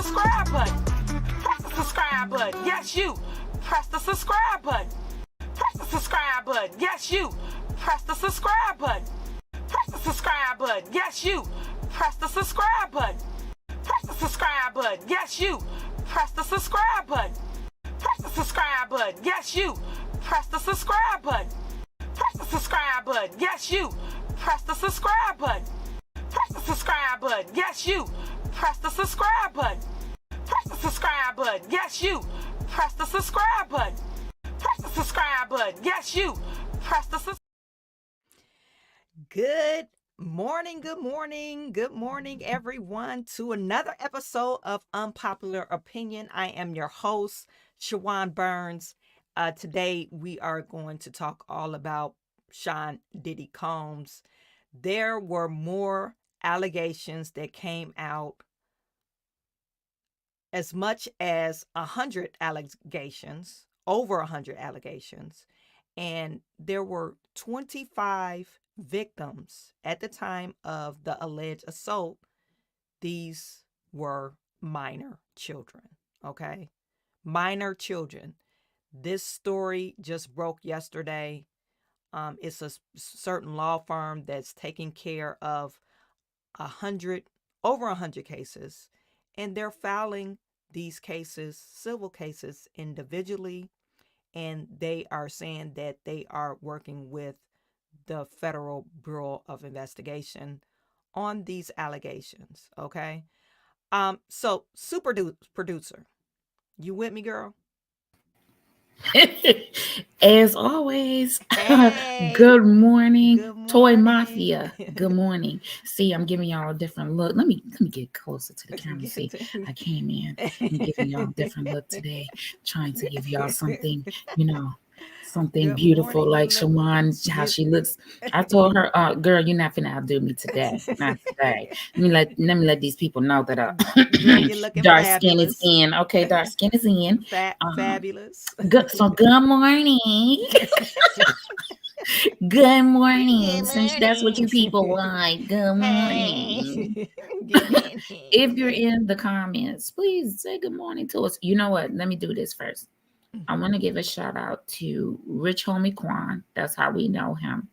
subscribe button. Press the subscribe button. Yes, you. Press the subscribe button. Press the subscribe button. Yes, you. Press the subscribe button. Press the subscribe button. Yes, you. Press the subscribe button. Press the subscribe button. Yes, you. Press the subscribe button. Press the subscribe button. Yes, you. Press the subscribe button. Press the subscribe button. Yes, you. Press the subscribe button. Press the subscribe button. Yes, you. Press the subscribe button. Press the subscribe button. Yes, you. Press the subscribe button. Press the subscribe button. Yes, you. Press the subscribe. Good morning, everyone, to another episode of Unpopular Opinion. I am your host, Shawan Burns. Today, we are going to talk all about Sean Diddy Combs. There were more allegations that came out, as much as 100 allegations, over 100 allegations, and there were 25 victims at the time of the alleged assault. These were minor children, okay? Minor children. This story just broke yesterday. It's a certain law firm that's taking care of over 100 cases, and they're filing these cases, civil cases, individually, and they are saying that they are working with the Federal Bureau of Investigation on these allegations, okay? So super producer, you with me, girl? As always, Hey, good morning, good Toy morning. Mafia. Good morning. See, I'm giving y'all a different look. Let me get closer to the camera. See, I came in. I'm giving y'all a different look today, trying to give y'all something, something Good beautiful morning. like Shawan, how she looks. I told her, girl, you're not finna outdo me today. Not today. Let me let these people know that Girl, you're looking dark skin is fabulous. in. Okay, dark skin is in. Fabulous. Good. So good morning. Good morning. Good Since that's what you morning. people like. Good morning. Hey. Good morning. If you're in the comments, please say good morning to us. You know what? Let me do this first. I want to give a shout out to Rich Homie Quan. That's how we know him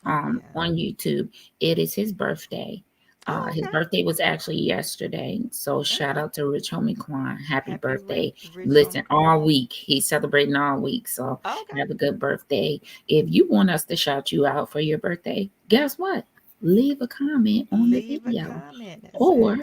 on YouTube. It is his birthday. His birthday was actually yesterday. So shout out to Rich Homie Quan. Happy birthday. Listen, all week. He's celebrating all week. So have a good birthday. If you want us to shout you out for your birthday, guess what? Leave a comment on the video. Comment. Or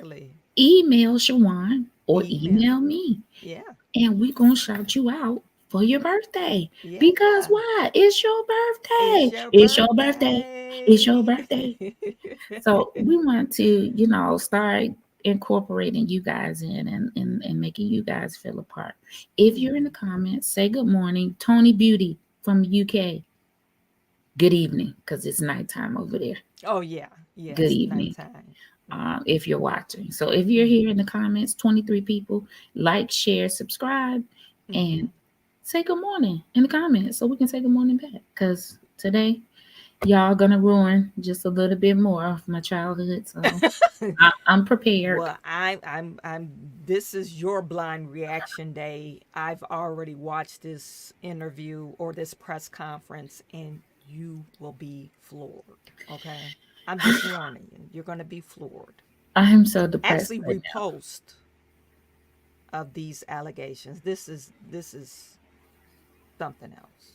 email Shawan or email me. Yeah. And we're going to shout you out for your birthday. Yeah. Because why? It's your birthday. It's your birthday. It's your birthday. So we want to, start incorporating you guys in and making you guys feel a part. If you're in the comments, say good morning. Tony Beauty from the UK. Good evening, because it's nighttime over there. Oh, yeah. Yeah. Good evening. If you're watching. So if you're here in the comments, 23 people, like, share, subscribe, and say good morning in the comments so we can say good morning back. Because today, y'all gonna ruin just a little bit more of my childhood. So I'm prepared. Well, I'm this is your blind reaction day. I've already watched this interview or this press conference, and you will be floored. Okay. I'm just warning you. You're going to be floored. I'm so depressed. Actually, repost of these allegations. This is something else.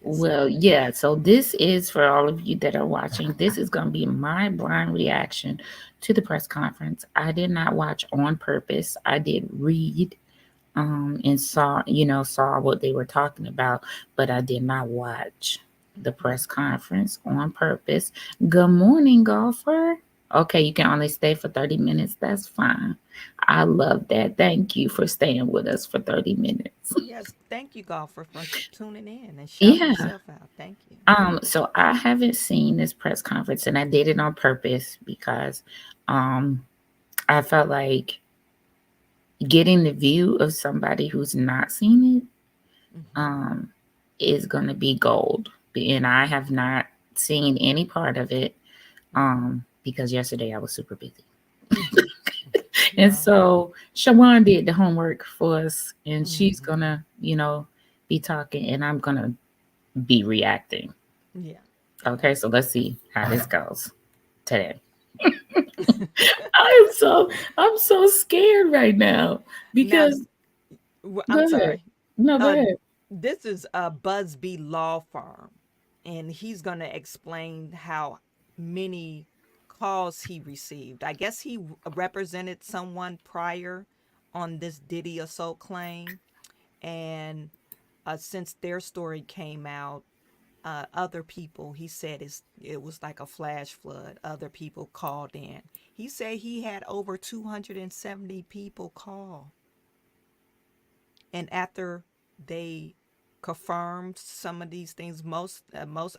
Well, yeah. So this is for all of you that are watching. This is going to be my blind reaction to the press conference. I did not watch on purpose. I did read and saw what they were talking about, but I did not watch the press conference on purpose. Good morning, golfer. Okay, you can only stay for 30 minutes. That's fine. I love that. Thank you for staying with us for 30 minutes. Yes, thank you, golfer, for tuning in and shouting yourself out. Thank you. So I haven't seen this press conference, and I did it on purpose because I felt like getting the view of somebody who's not seen it is going to be gold. And I have not seen any part of it because yesterday I was super busy. And No. so Shawan did the homework for us, and she's Mhm. gonna, be talking, and I'm gonna be reacting. Yeah. Okay, so let's see how this goes today. I'm so scared right now Now, because I'm go ahead. sorry. No, go Uh, ahead. this is a Busby law firm, and he's going to explain how many calls he received. I guess he represented someone prior on this Diddy assault claim, and since their story came out, other people, he said it was like a flash flood. Other people called in. He said he had over 270 people call, and after they confirmed some of these things, most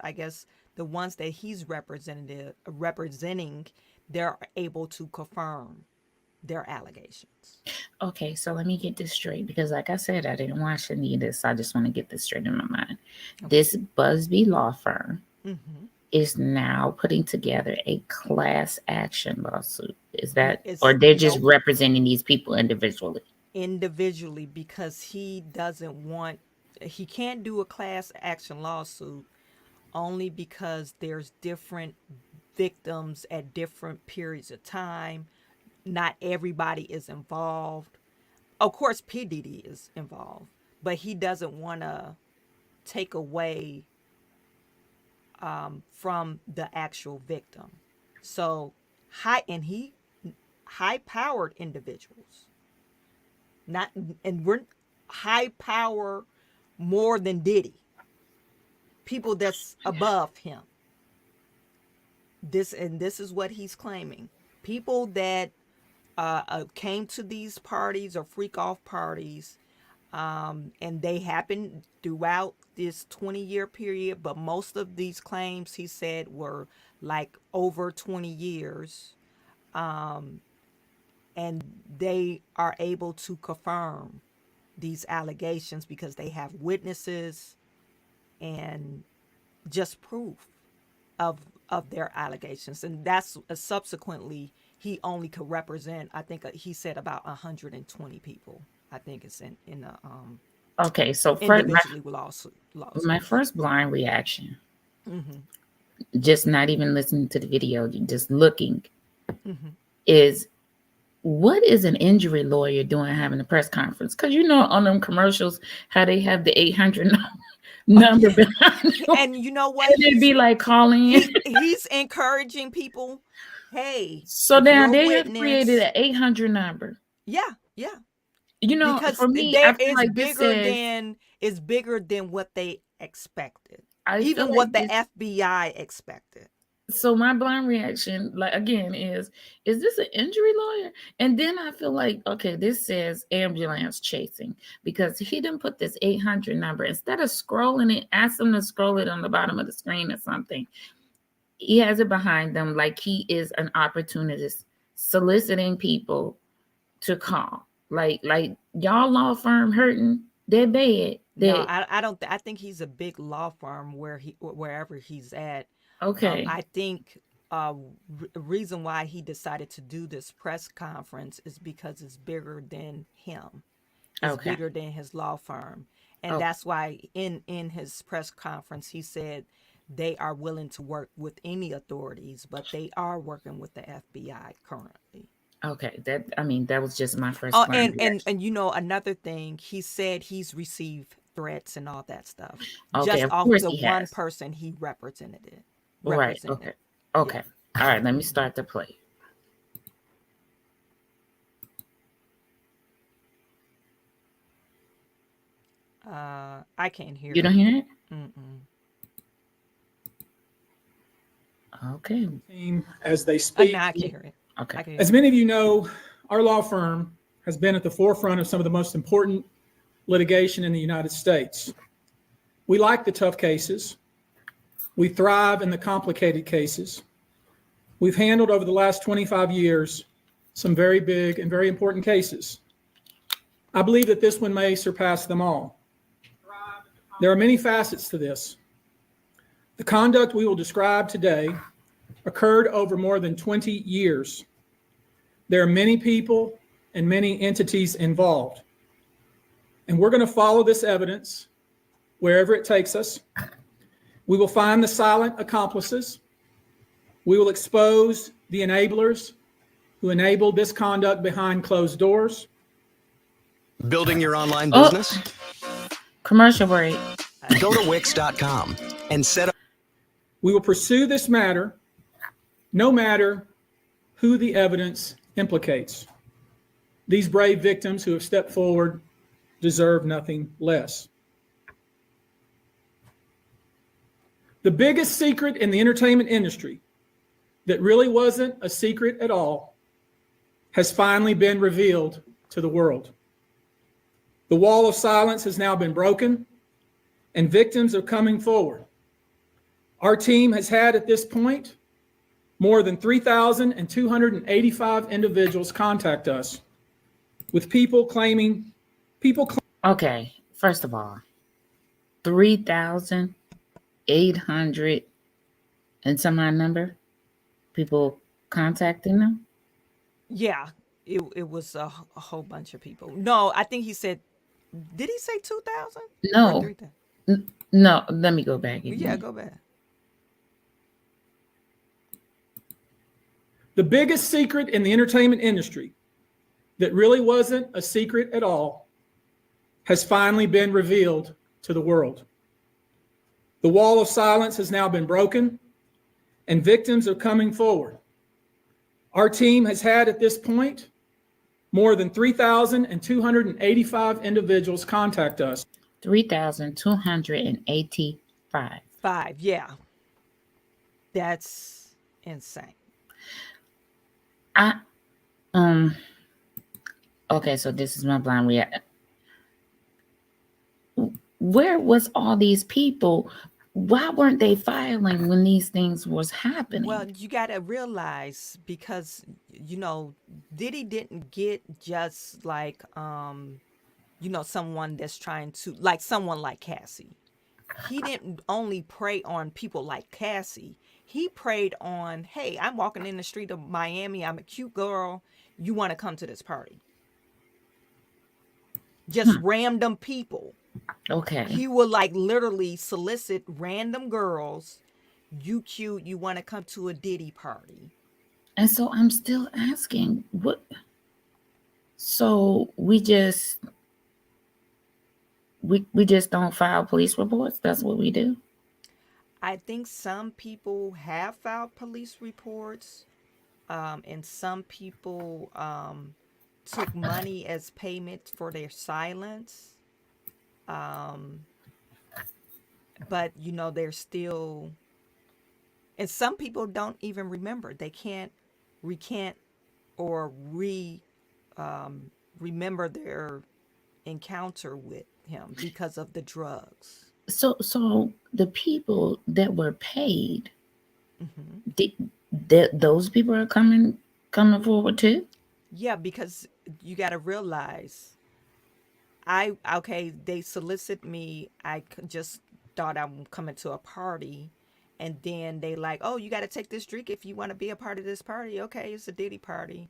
I guess the ones that he's representing, they're able to confirm their allegations. Okay, so let me get this straight because, like I said, I didn't watch any of this. I just want to get this straight in my mind. Okay. This Busby law firm Mm-hmm. is now putting together a class action lawsuit. Is that, or It's they're just nope, representing these people individually? individually, because he can't do a class action lawsuit only because there's different victims at different periods of time. Not everybody is involved. Of course, P. Diddy is involved, but he doesn't want to take away from the actual victim. So high powered individuals, not and we're high power more than Diddy, people that's above him. This is what he's claiming. People that came to these parties or freak off parties, and they happened throughout this 20-year period, but most of these claims he said were like over 20 years, and they are able to confirm these allegations because they have witnesses and just proof of their allegations. And that's subsequently he only could represent, I think he said about 120 people. I think it's in the Okay, so first, individually my lawsuits. first blind reaction, Mm-hmm. just not even listening to the video, just looking, Mm-hmm. is what is an injury lawyer doing having a press conference? Because on them commercials, how they have the 800 Oh number yeah. behind them, And you know what, and they'd be like, call in. he's encouraging people, hey, So if now you're a they have created witness, an 800 number. yeah, yeah, For because me, I there feel like this says, is bigger than what they expected, I feel even like what the this. FBI expected. So my blind reaction, like again, is this an injury lawyer? And then I feel like, okay, this says ambulance chasing because he didn't put this 800 number. Instead of scrolling it, ask them to scroll it on the bottom of the screen or something. He has it behind them like he is an opportunist soliciting people to call. Like y'all law firm hurting, they're bad. No, They I don't. I think he's a big law firm wherever he's at. okay. I think reason why he decided to do this press conference is because it's bigger than him. It's Okay. bigger than his law firm, and Oh, that's why in his press conference he said they are willing to work with any authorities, but they are working with the FBI currently. okay. That was just my first Oh, blind reaction. and you know another thing, he said he's received threats and all that stuff Okay, just of off course the he one has. person he represented. Right. Represented, Okay. yeah. Okay. All right. Let me Hmm. start the play. I can't hear You don't it. hear it? Mm-mm. Okay. Team as they speak. Now I can hear it. Okay. I can hear As it. many of you know, our law firm has been at the forefront of some of the most important litigation in the United States. We like the tough cases. We thrive in the complicated cases. We've handled over the last 25 years some very big and very important cases. I believe that this one may surpass them all. There are many facets to this. The conduct we will describe today occurred over more than 20 years. There are many people and many entities involved. And we're going to follow this evidence wherever it takes us. We will find the silent accomplices. We will expose the enablers who enabled this conduct behind closed doors. Building your online Oh, business? commercial break. Go to Wix.com and set up. We will pursue this matter no matter who the evidence implicates. These brave victims who have stepped forward deserve nothing less. The biggest secret in the entertainment industry that really wasn't a secret at all has finally been revealed to the world. The wall of silence has now been broken, and victims are coming forward. Our team has had at this point more than 3,285 individuals contact us with people claiming. Okay, first of all, 3,800 and some odd number people contacting them. Yeah, it was a whole bunch of people. No, I think he said, did he say 2,000? No, 3,000? no, let me go back Yeah, again. go back. The biggest secret in the entertainment industry that really wasn't a secret at all has finally been revealed to the world. The wall of silence has now been broken, and victims are coming forward. Our team has had at this point more than 3,285 individuals contact us. 3,285. 5, yeah. That's insane. Okay, so this is my blind reaction. Where was all these people? Why weren't they filing when these things was happening? Well, you got to realize, because Diddy didn't get just like someone that's trying to, like someone like Cassie. He didn't only prey on people like Cassie. He preyed on, hey, I'm walking in the street of Miami. I'm a cute girl. You want to come to this party? Just random people. Okay. He would like literally solicit random girls. You cute. You want to come to a Diddy party? And so I'm still asking, what? So we just don't file police reports? That's what we do? I think some people have filed police reports, and some people took money as payment for their silence. But they're still, and some people don't even remember. They can't recant or remember their encounter with him because of the drugs. So the people that were paid, those people are coming forward too? Yeah, because you got to realize, they solicit me. I just thought I'm coming to a party, and then they like, oh, you got to take this drink if you want to be a part of this party. Okay, it's a Diddy party.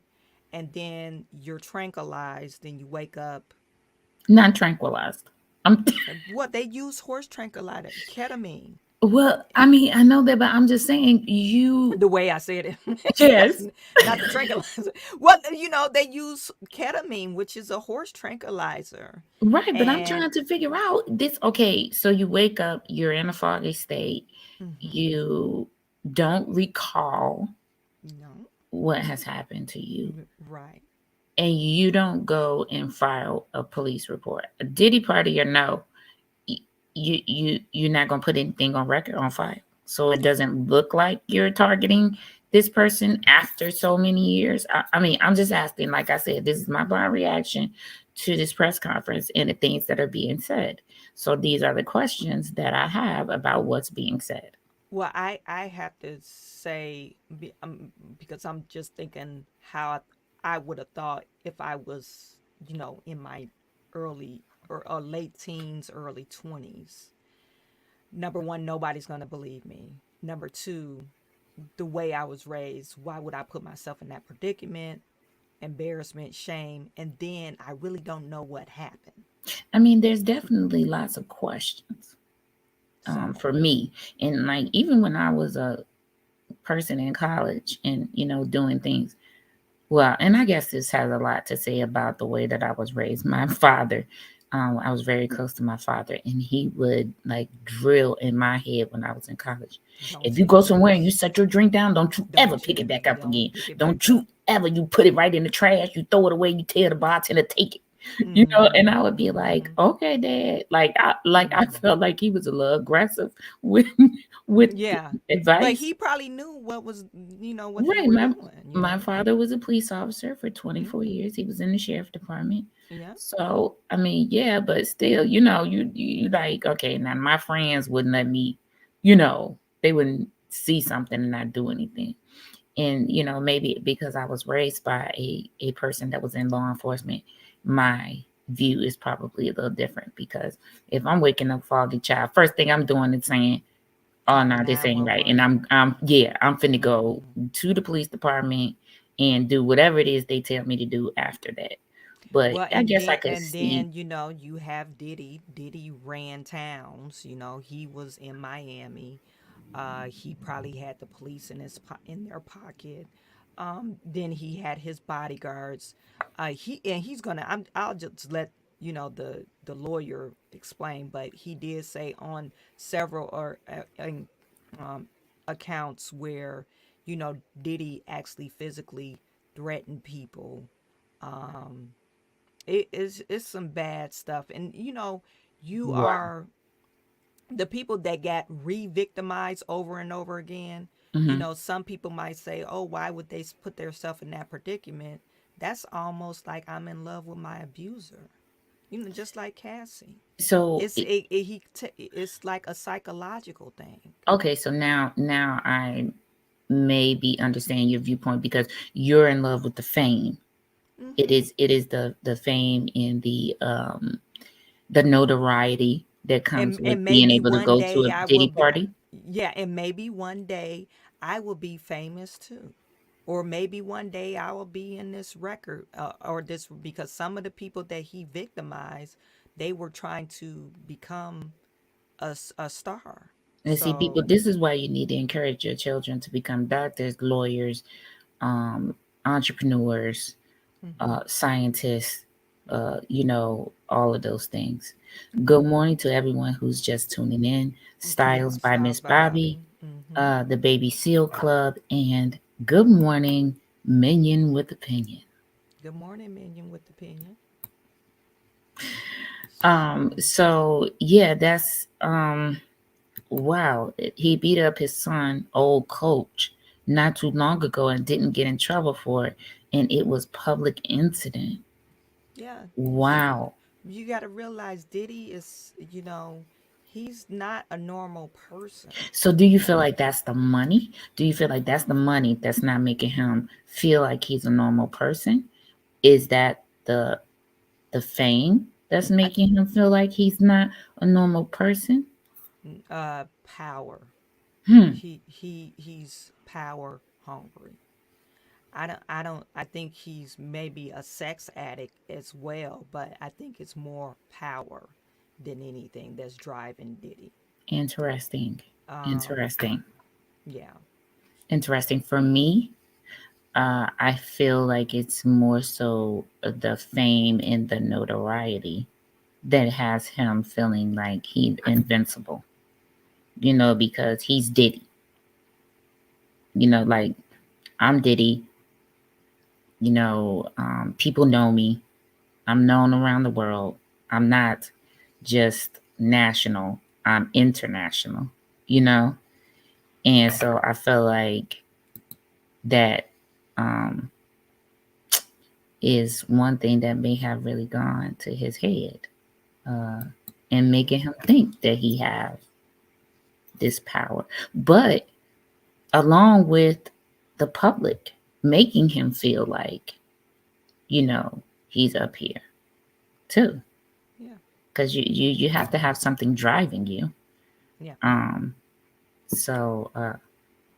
And then you're tranquilized, and you wake up. Not tranquilized. What, they use horse tranquilizer, ketamine. Well, I mean, I know that, but I'm just saying The way I said it. Yes. Not the tranquilizer. Well, they use ketamine, which is a horse tranquilizer. Right, but I'm trying to figure out this. Okay, so you wake up, you're in a foggy state. You don't recall what has happened to you. Right. And you don't go and file a police report. A Diddy party or no, you're not going to put anything on record, on file. So it doesn't look like you're targeting this person after so many years. I mean, I'm just asking, like I said, this is my blind reaction to this press conference and the things that are being said. So these are the questions that I have about what's being said. Well, I have to say, because I'm just thinking how I would have thought if I was, in my early or late teens, early 20s. Number one, nobody's going to believe me. Number two, the way I was raised, why would I put myself in that predicament? embarrassment, shame, and then I really don't know what happened. I mean, there's definitely lots of questions So for me. And like, even when I was a person in college and, doing things, well, and I guess this has a lot to say about the way that I was raised. My father, I was very close to my father, and he would like drill in my head when I was in college. don't If you say go somewhere and you this. set your drink down, don't you ever Don't pick it you back up don't again. pick it Don't back you up. ever, you put it right in the trash, you throw it away, you tell the bartender to take it. Mm-hmm. And I would be like, Mm-hmm. okay, Dad. I Mm-hmm. felt like he was a little aggressive with with Yeah. But advice. he probably knew what they Right. were My doing, my father was a police officer for Mm, 24 years. He was in the sheriff department. yeah. So I mean, yeah, but still, you like, okay, now my friends wouldn't let me, they wouldn't see something and not do anything. And maybe because I was raised by a person that was in law enforcement, my view is probably a little different, because if I'm waking up foggy child, first thing I'm doing is saying, oh Call no, this ain't right. And 911. I'm finna go Mm-hmm. to the police department and do whatever it is they tell me to do after that. But Well, I and guess I then could see. you have Diddy. Diddy ran towns. He was in Miami. He probably had the police in their pocket. Then he had his bodyguards. He's gonna. I'll just let the lawyer explain, but he did say on several um, accounts where Diddy actually physically threatened people. Um, it's some bad stuff, and you Wow. are the people that got re-victimized over and over again. Hmm. Some people might say, oh, why would they put themselves in that predicament? That's almost like I'm in love with my abuser, just like Cassie. So It's like a psychological thing. okay, so now I maybe understand your viewpoint, because you're in love with the fame. It Hmm. is it is the fame and the notoriety that comes with And being maybe able to one go to day a I will Diddy be, party. yeah, and maybe one day I will be famous too. Or maybe one day I will be in this record, or this, because some of the people that he victimized, they were trying to become a star. And see, people, So, this is why you need to encourage your children to become doctors, lawyers, um, entrepreneurs, hmm, scientists, all of those things. hmm, Good morning to everyone who's just tuning in. Styles by Styles Miss by Bobby, Bobby. Hmm. the Baby Seal Club, and good morning, Minion with Opinion. Good morning, Minion with opinion. So, So yeah, that's wow. He beat up his son, old coach, not too long ago and didn't get in trouble for it. And it was public incident. yeah, Wow. you got to realize Diddy is, he's not a normal person. So do you feel like that's the money? Do you feel like that's the money that's not making him feel like he's a normal person? Is that the fame that's I making him feel like he's not a normal person? Power. Hmm. He's power hungry. I think he's maybe a sex addict as well, but I think it's more power than anything that's driving Diddy. Interesting. Um, Interesting. yeah. Interesting. For me, I feel like it's more so the fame and the notoriety that has him feeling like he's invincible, because he's Diddy. Like, I'm Diddy, people know me. I'm known around the world. I'm not just national, I'm international, you know? And so I feel like that um, is one thing that may have really gone to his head, uh, and making him think that he have this power. But along with the public making him feel like, he's up here too. Yeah. Because you have to have something driving you. Yeah. Um, so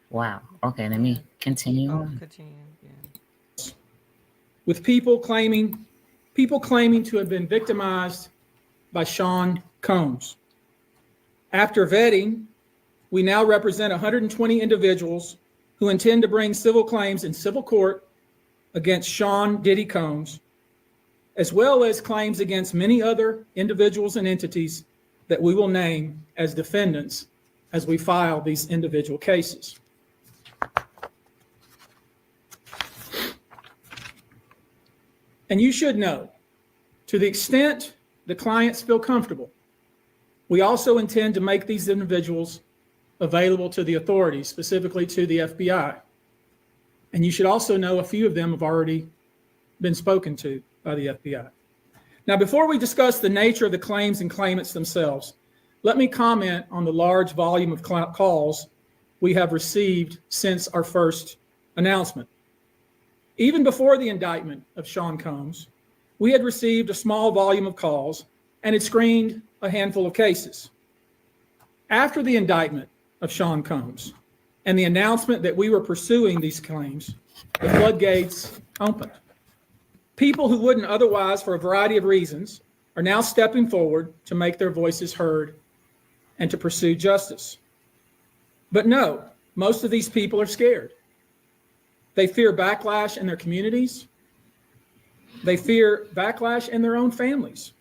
wow. Okay, let Yeah. me continue Oh, on. continue. Yeah. with people claiming to have been victimized by Sean Combs. After vetting, we now represent 120 individuals who intend to bring civil claims in civil court against Sean Diddy Combs, as well as claims against many other individuals and entities that we will name as defendants as we file these individual cases. And you should know, to the extent the clients feel comfortable, we also intend to make these individuals available to the authorities, specifically to the FBI. And you should also know a few of them have already been spoken to by the FBI. Now, before we discuss the nature of the claims and claimants themselves, let me comment on the large volume of calls we have received since our first announcement. Even before the indictment of Sean Combs, we had received a small volume of calls and had screened a handful of cases. After the indictment of Sean Combs and the announcement that we were pursuing these claims, the floodgates opened. People who wouldn't otherwise, for a variety of reasons, are now stepping forward to make their voices heard and to pursue justice. But no, most of these people are scared. They fear backlash in their communities. They fear backlash in their own families.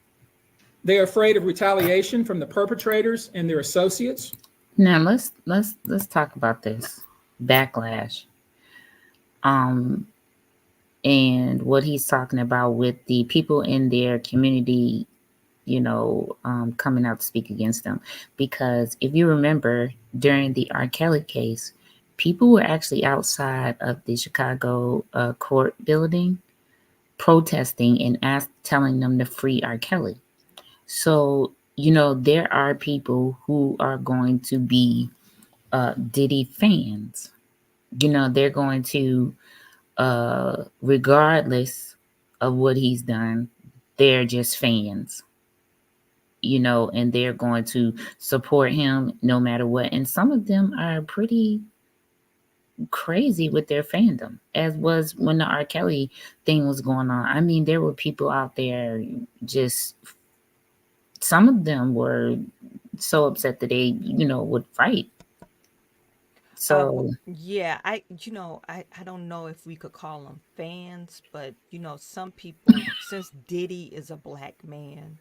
They are afraid of retaliation from the perpetrators and their associates. Now let's talk about this backlash. And what he's talking about with the people in their community, coming out to speak against them. Because if you remember, during the R. Kelly case, people were actually outside of the Chicago court building protesting and telling them to free R. Kelly. So, there are people who are going to be Diddy fans. They're going to, regardless of what he's done, they're just fans, and they're going to support him no matter what. And some of them are pretty crazy with their fandom, as was when the R. Kelly thing was going on. I mean, there were people out there some of them were so upset that they, would fight. So yeah, I don't know if we could call them fans, but some people, since Diddy is a black man,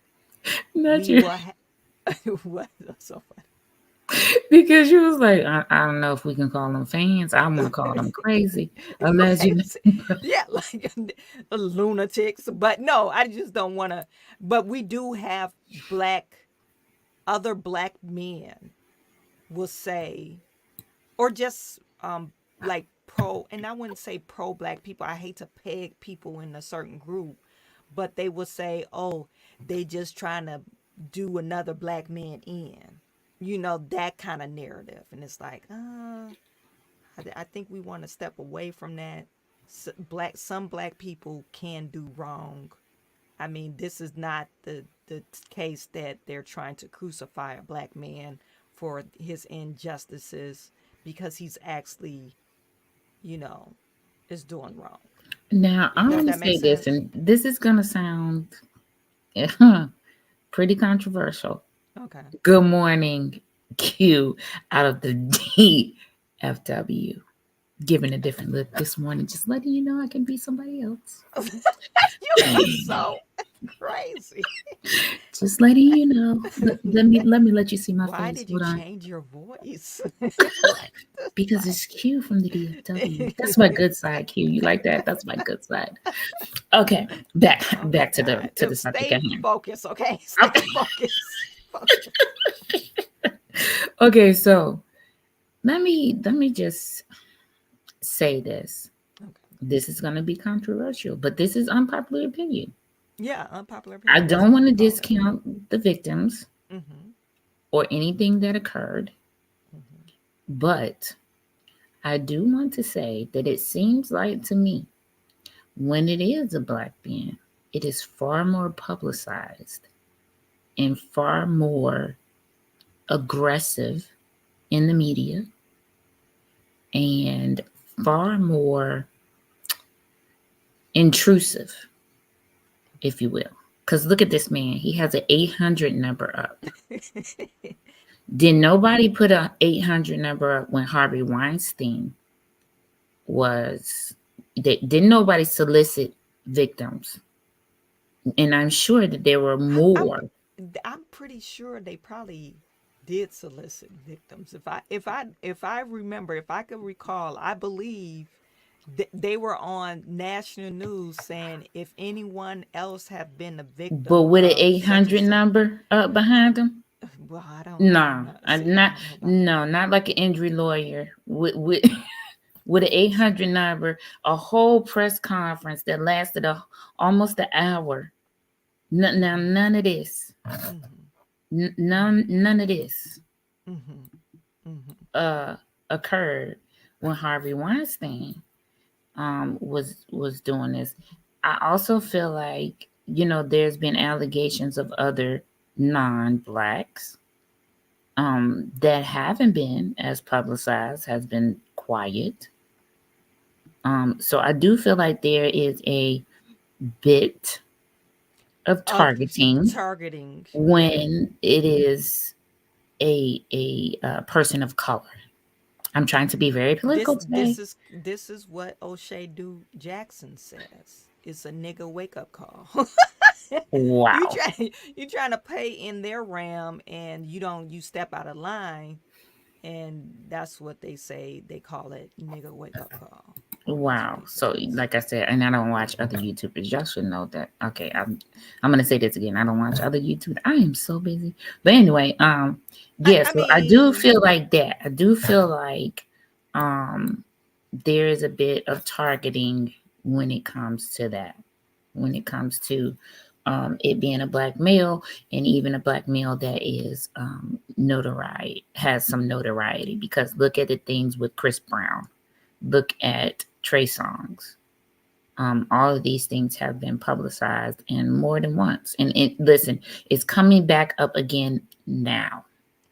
not we you. will what? That's so funny. Because you was like, I don't know if we can call them fans. I want to call them crazy. Unless you Yeah, like lunatics. But no, I just don't want to. But we do have other black men will say, or just like and I wouldn't say pro black people. I hate to peg people in a certain group, but they will say, oh, they just trying to do another black man in. That kind of narrative. And it's like, I think we want to step away from that. Some black people can do wrong. I mean, this is not the case that they're trying to crucify a black man for his injustices because he's actually, is doing wrong. Now, I Does want to that make say this, sense? and this is going to sound pretty controversial. Okay. Good morning, Q, out of the DFW. Giving a different look this morning, just letting you know I can be somebody else. You are so crazy. Just letting you know. Let me let you see my Why face. did you Hold on. change your voice? Because it's Q from the DFW. That's my good side, Q. You like that? That's my good side. Okay, back to the subject at hand. Focus, okay? Stay focused. Okay, so let me just say this. Okay. This is going to be controversial, but this is unpopular opinion. Yeah, unpopular opinion. I don't want to discount the victims mm-hmm. or anything that occurred, mm-hmm. but I do want to say that it seems like to me, when it is a black man, it is far more publicized and far more aggressive in the media and far more intrusive, if you will. Because look at this man. He has an 800 number up. Did nobody put a 800 number up when Harvey Weinstein was? Didn't nobody solicit victims? And I'm sure that there were more. I'm pretty sure they probably did solicit victims. If I remember, if I could recall, I believe they were on national news saying if anyone else have been a But victim with an of such and 800 such. number up behind him? Well, I don't No, know. I'm See, I not. don't know about No, not like an injury lawyer with with an 800 number, a whole press conference that lasted almost an hour. Now, none of this, that. none of this Mm-hmm. Mm-hmm. occurred when Harvey Weinstein was doing this. I also feel like, there's been allegations of other non-blacks that haven't been as publicized, has been quiet. So I do feel like there is a bit of targeting Targeting. when it is a person of color. I'm trying to be very political today. This is what O'Shea Do Jackson says. It's a nigga wake up call. you Wow. trying to play in their realm, and you step out of line, and that's what they say. They call it nigga wake up call. Wow. So, Says. like I said, and I don't watch other YouTubers. Y'all should know that. Okay, I'm gonna say this again. I don't watch other YouTubers. I am so busy. But anyway, yeah. So I do feel like that. I do feel like there is a bit of targeting when it comes to that. When it comes to it being a black male, and even a black male that is notoriety, has some notoriety. Because look at the things with Chris Brown. Look at Trey Songz. All of these things have been publicized and more than once. And listen, it's coming back up again now.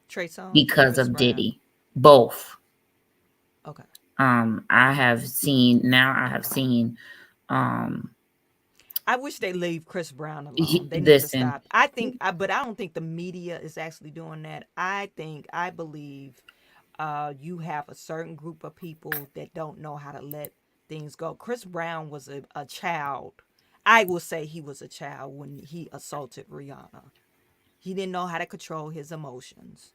Trey Songz because of Diddy. Both. Okay. I have seen I wish they leave Chris Brown alone. They need to listen. stop. But I don't think the media is actually doing that. I believe you have a certain group of people that don't know how to let things go. Chris Brown was a child. I will say he was a child when he assaulted Rihanna. He didn't know how to control his emotions.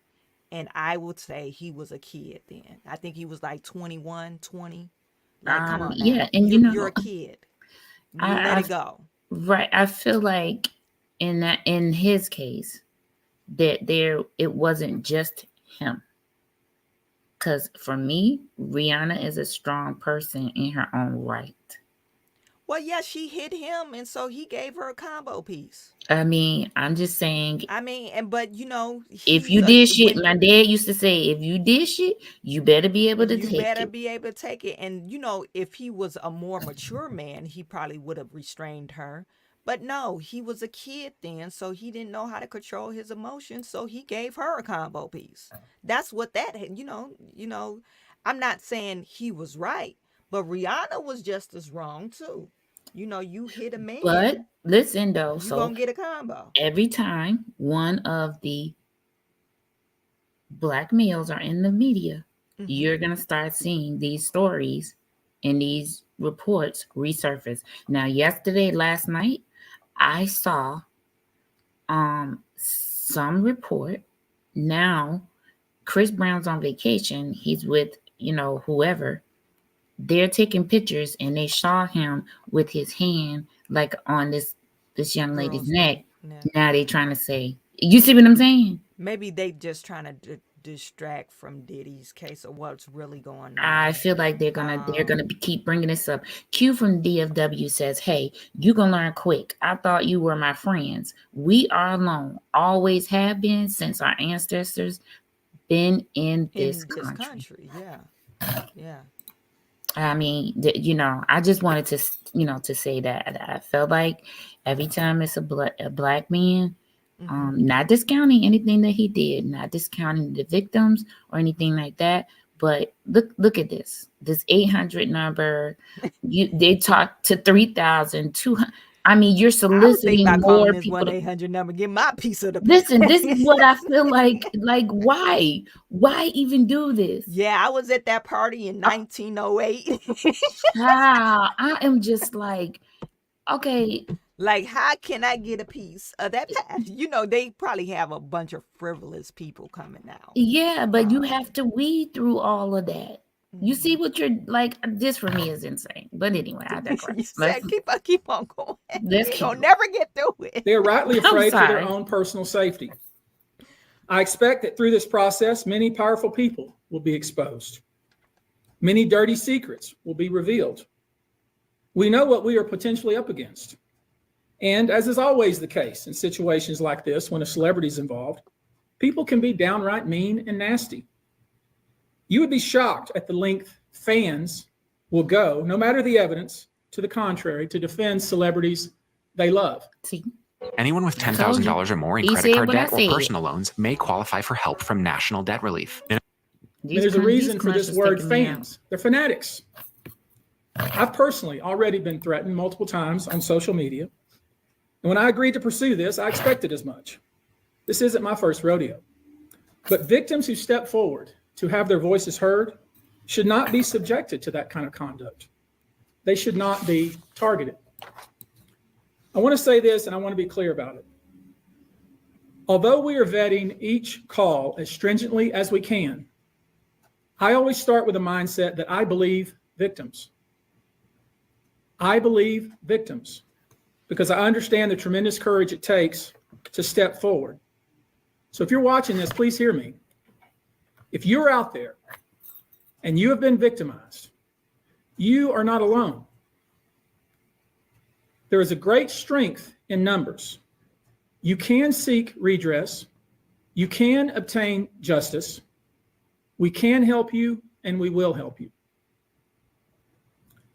And I would say he was a kid then. I think he was like 21, 20. Like, come on now. Yeah, and you're a kid. Let it go. Right. I feel like in his case that it wasn't just him. Because for me, Rihanna is a strong person in her own right. Well, yeah, she hit him, and so he gave her a combo piece. I mean, I'm just saying. But if you did shit, my dad used to say, if you did shit, you better be able to take it. You better be able to take it. And if he was a more mature man, he probably would have restrained her. But no, he was a kid then, so he didn't know how to control his emotions, so he gave her a combo piece. That's what I'm not saying he was right, but Rihanna was just as wrong too. You hit a man. But listen though, you're gonna get a combo. Every time one of the black males are in the media, you're gonna start seeing these stories and these reports resurface. Now, last night, I saw some report. Now, Chris Brown's on vacation. He's with, whoever. They're taking pictures and they saw him with his hand like on this young lady's neck. Now they trying to say, you see what I'm saying? Maybe they just trying to distract from Diddy's case or what's really going on. I feel like they're gonna keep bringing this up. Q from DFW says, "Hey, you gonna learn quick. I thought you were my friends. We are alone. Always have been since our ancestors been in this country." Yeah. I mean, I just wanted to, to say that I felt like every time it's a black man, not discounting anything that he did, not discounting the victims or anything like that, But look at this 800 number. They talk to 3,200. I mean, you're I was thinking soliciting about more calling this people to 1-800 number, get my piece of the listen. This pie. is what I feel like. Like, why even do this? Yeah, I was at that party in 1908. I am just like, okay, Like, how can I get a piece of that pie? You know, they probably have a bunch of frivolous people coming out. yeah, but you have to weed through all of that. You see Mhm. what you're like. This for me is insane. But anyway, I You digress. said keep on going. Let's We keep gonna going. never get through it. They are rightly I'm afraid for their sorry. own personal safety. I expect that through this process, many powerful people will be exposed. Many dirty secrets will be revealed. We know what we are potentially up against. And as is always the case in situations like this, when a celebrity is involved, people can be downright mean and nasty. You would be shocked at the length fans will go, no matter the evidence to the contrary, to defend celebrities they love. See, Anyone with told $10,000 you. or more in He credit said card what I debt or said. personal loans may qualify for help from National Debt Relief. There's a reason for this word fans. They're fanatics. I've personally already been threatened multiple times on social media. And when I agreed to pursue this, I expected as much. This isn't my first rodeo. But victims who step forward to have their voices heard should not be subjected to that kind of conduct. They should not be targeted. I want to say this, and I want to be clear about it. Although we are vetting each call as stringently as we can, I always start with a mindset that I believe victims. I believe victims because I understand the tremendous courage it takes to step forward. So if you're watching this, please hear me. If you're out there and you have been victimized, you are not alone. There is a great strength in numbers. You can seek redress. You can obtain justice. We can help you, and we will help you.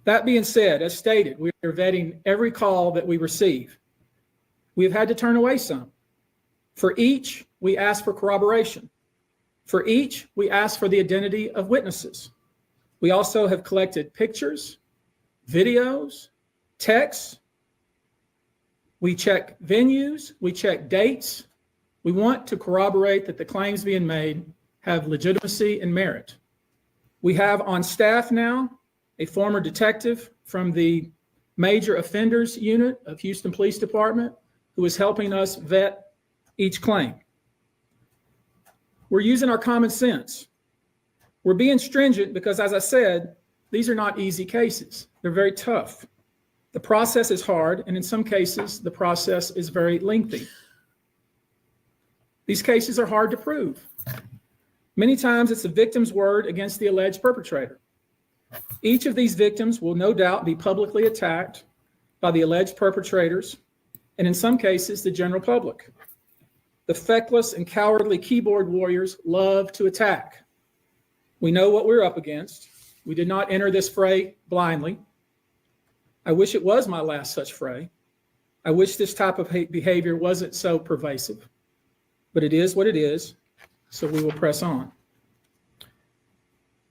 That being said, as stated, we are vetting every call that we receive. We have had to turn away some. For each, we ask for corroboration. For each, we ask for the identity of witnesses. We also have collected pictures, videos, texts. We check venues, we check dates. We want to corroborate that the claims being made have legitimacy and merit. We have on staff now a former detective from the Major Offenders Unit of Houston Police Department who is helping us vet each claim. We're using our common sense. We're being stringent because, as I said, these are not easy cases. They're very tough. The process is hard, and in some cases, the process is very lengthy. These cases are hard to prove. Many times, it's the victim's word against the alleged perpetrator. Each of these victims will no doubt be publicly attacked by the alleged perpetrators, and in some cases, the general public. The feckless and cowardly keyboard warriors love to attack. We know what we're up against. We did not enter this fray blindly. I wish it was my last such fray. I wish this type of behavior wasn't so pervasive, but it is what it is, so we will press on.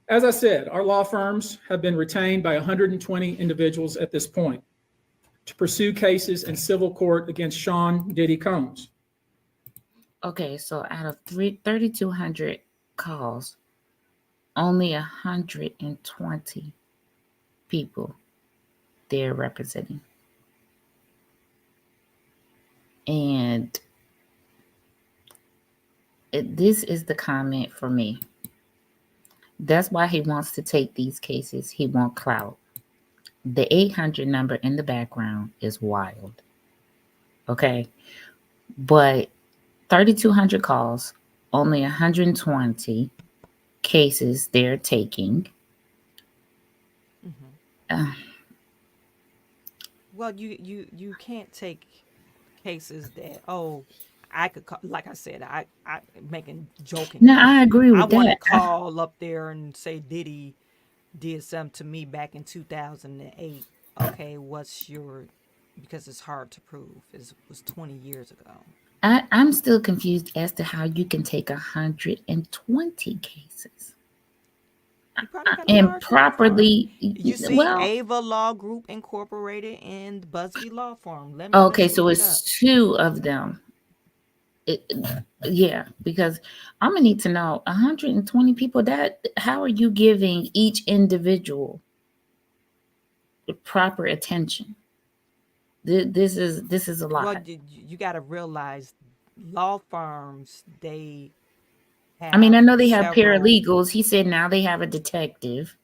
As I said, our law firms have been retained by 120 individuals at this point to pursue cases in civil court against Sean Diddy Combs. Okay, so out of 3,200 calls, only 120 people they're representing. And this is the comment for me. That's why he wants to take these cases. He wants clout. The 800 number in the background is wild. Okay. But 3,200 calls, only 120 cases they're taking. Well, you can't take cases that I could call, like I said, I making joking. No, I agree with I want to that. call up there and say Diddy did something to me back in 2008. Okay, because it's hard to prove. It was 20 years ago. I'm still confused as to how you can take 120 cases. He probably got a and large law firm. properly. You see Well, Ava Law Group Incorporated and Busby Law Firm. Let okay, me so look it up. it's two of them. Yeah, because I'm gonna need to know 120 people. That how are you giving each individual the proper attention? This is a Well, lot. you got to realize law firms, they I mean, I have know they have several, paralegals. He said now they have a detective.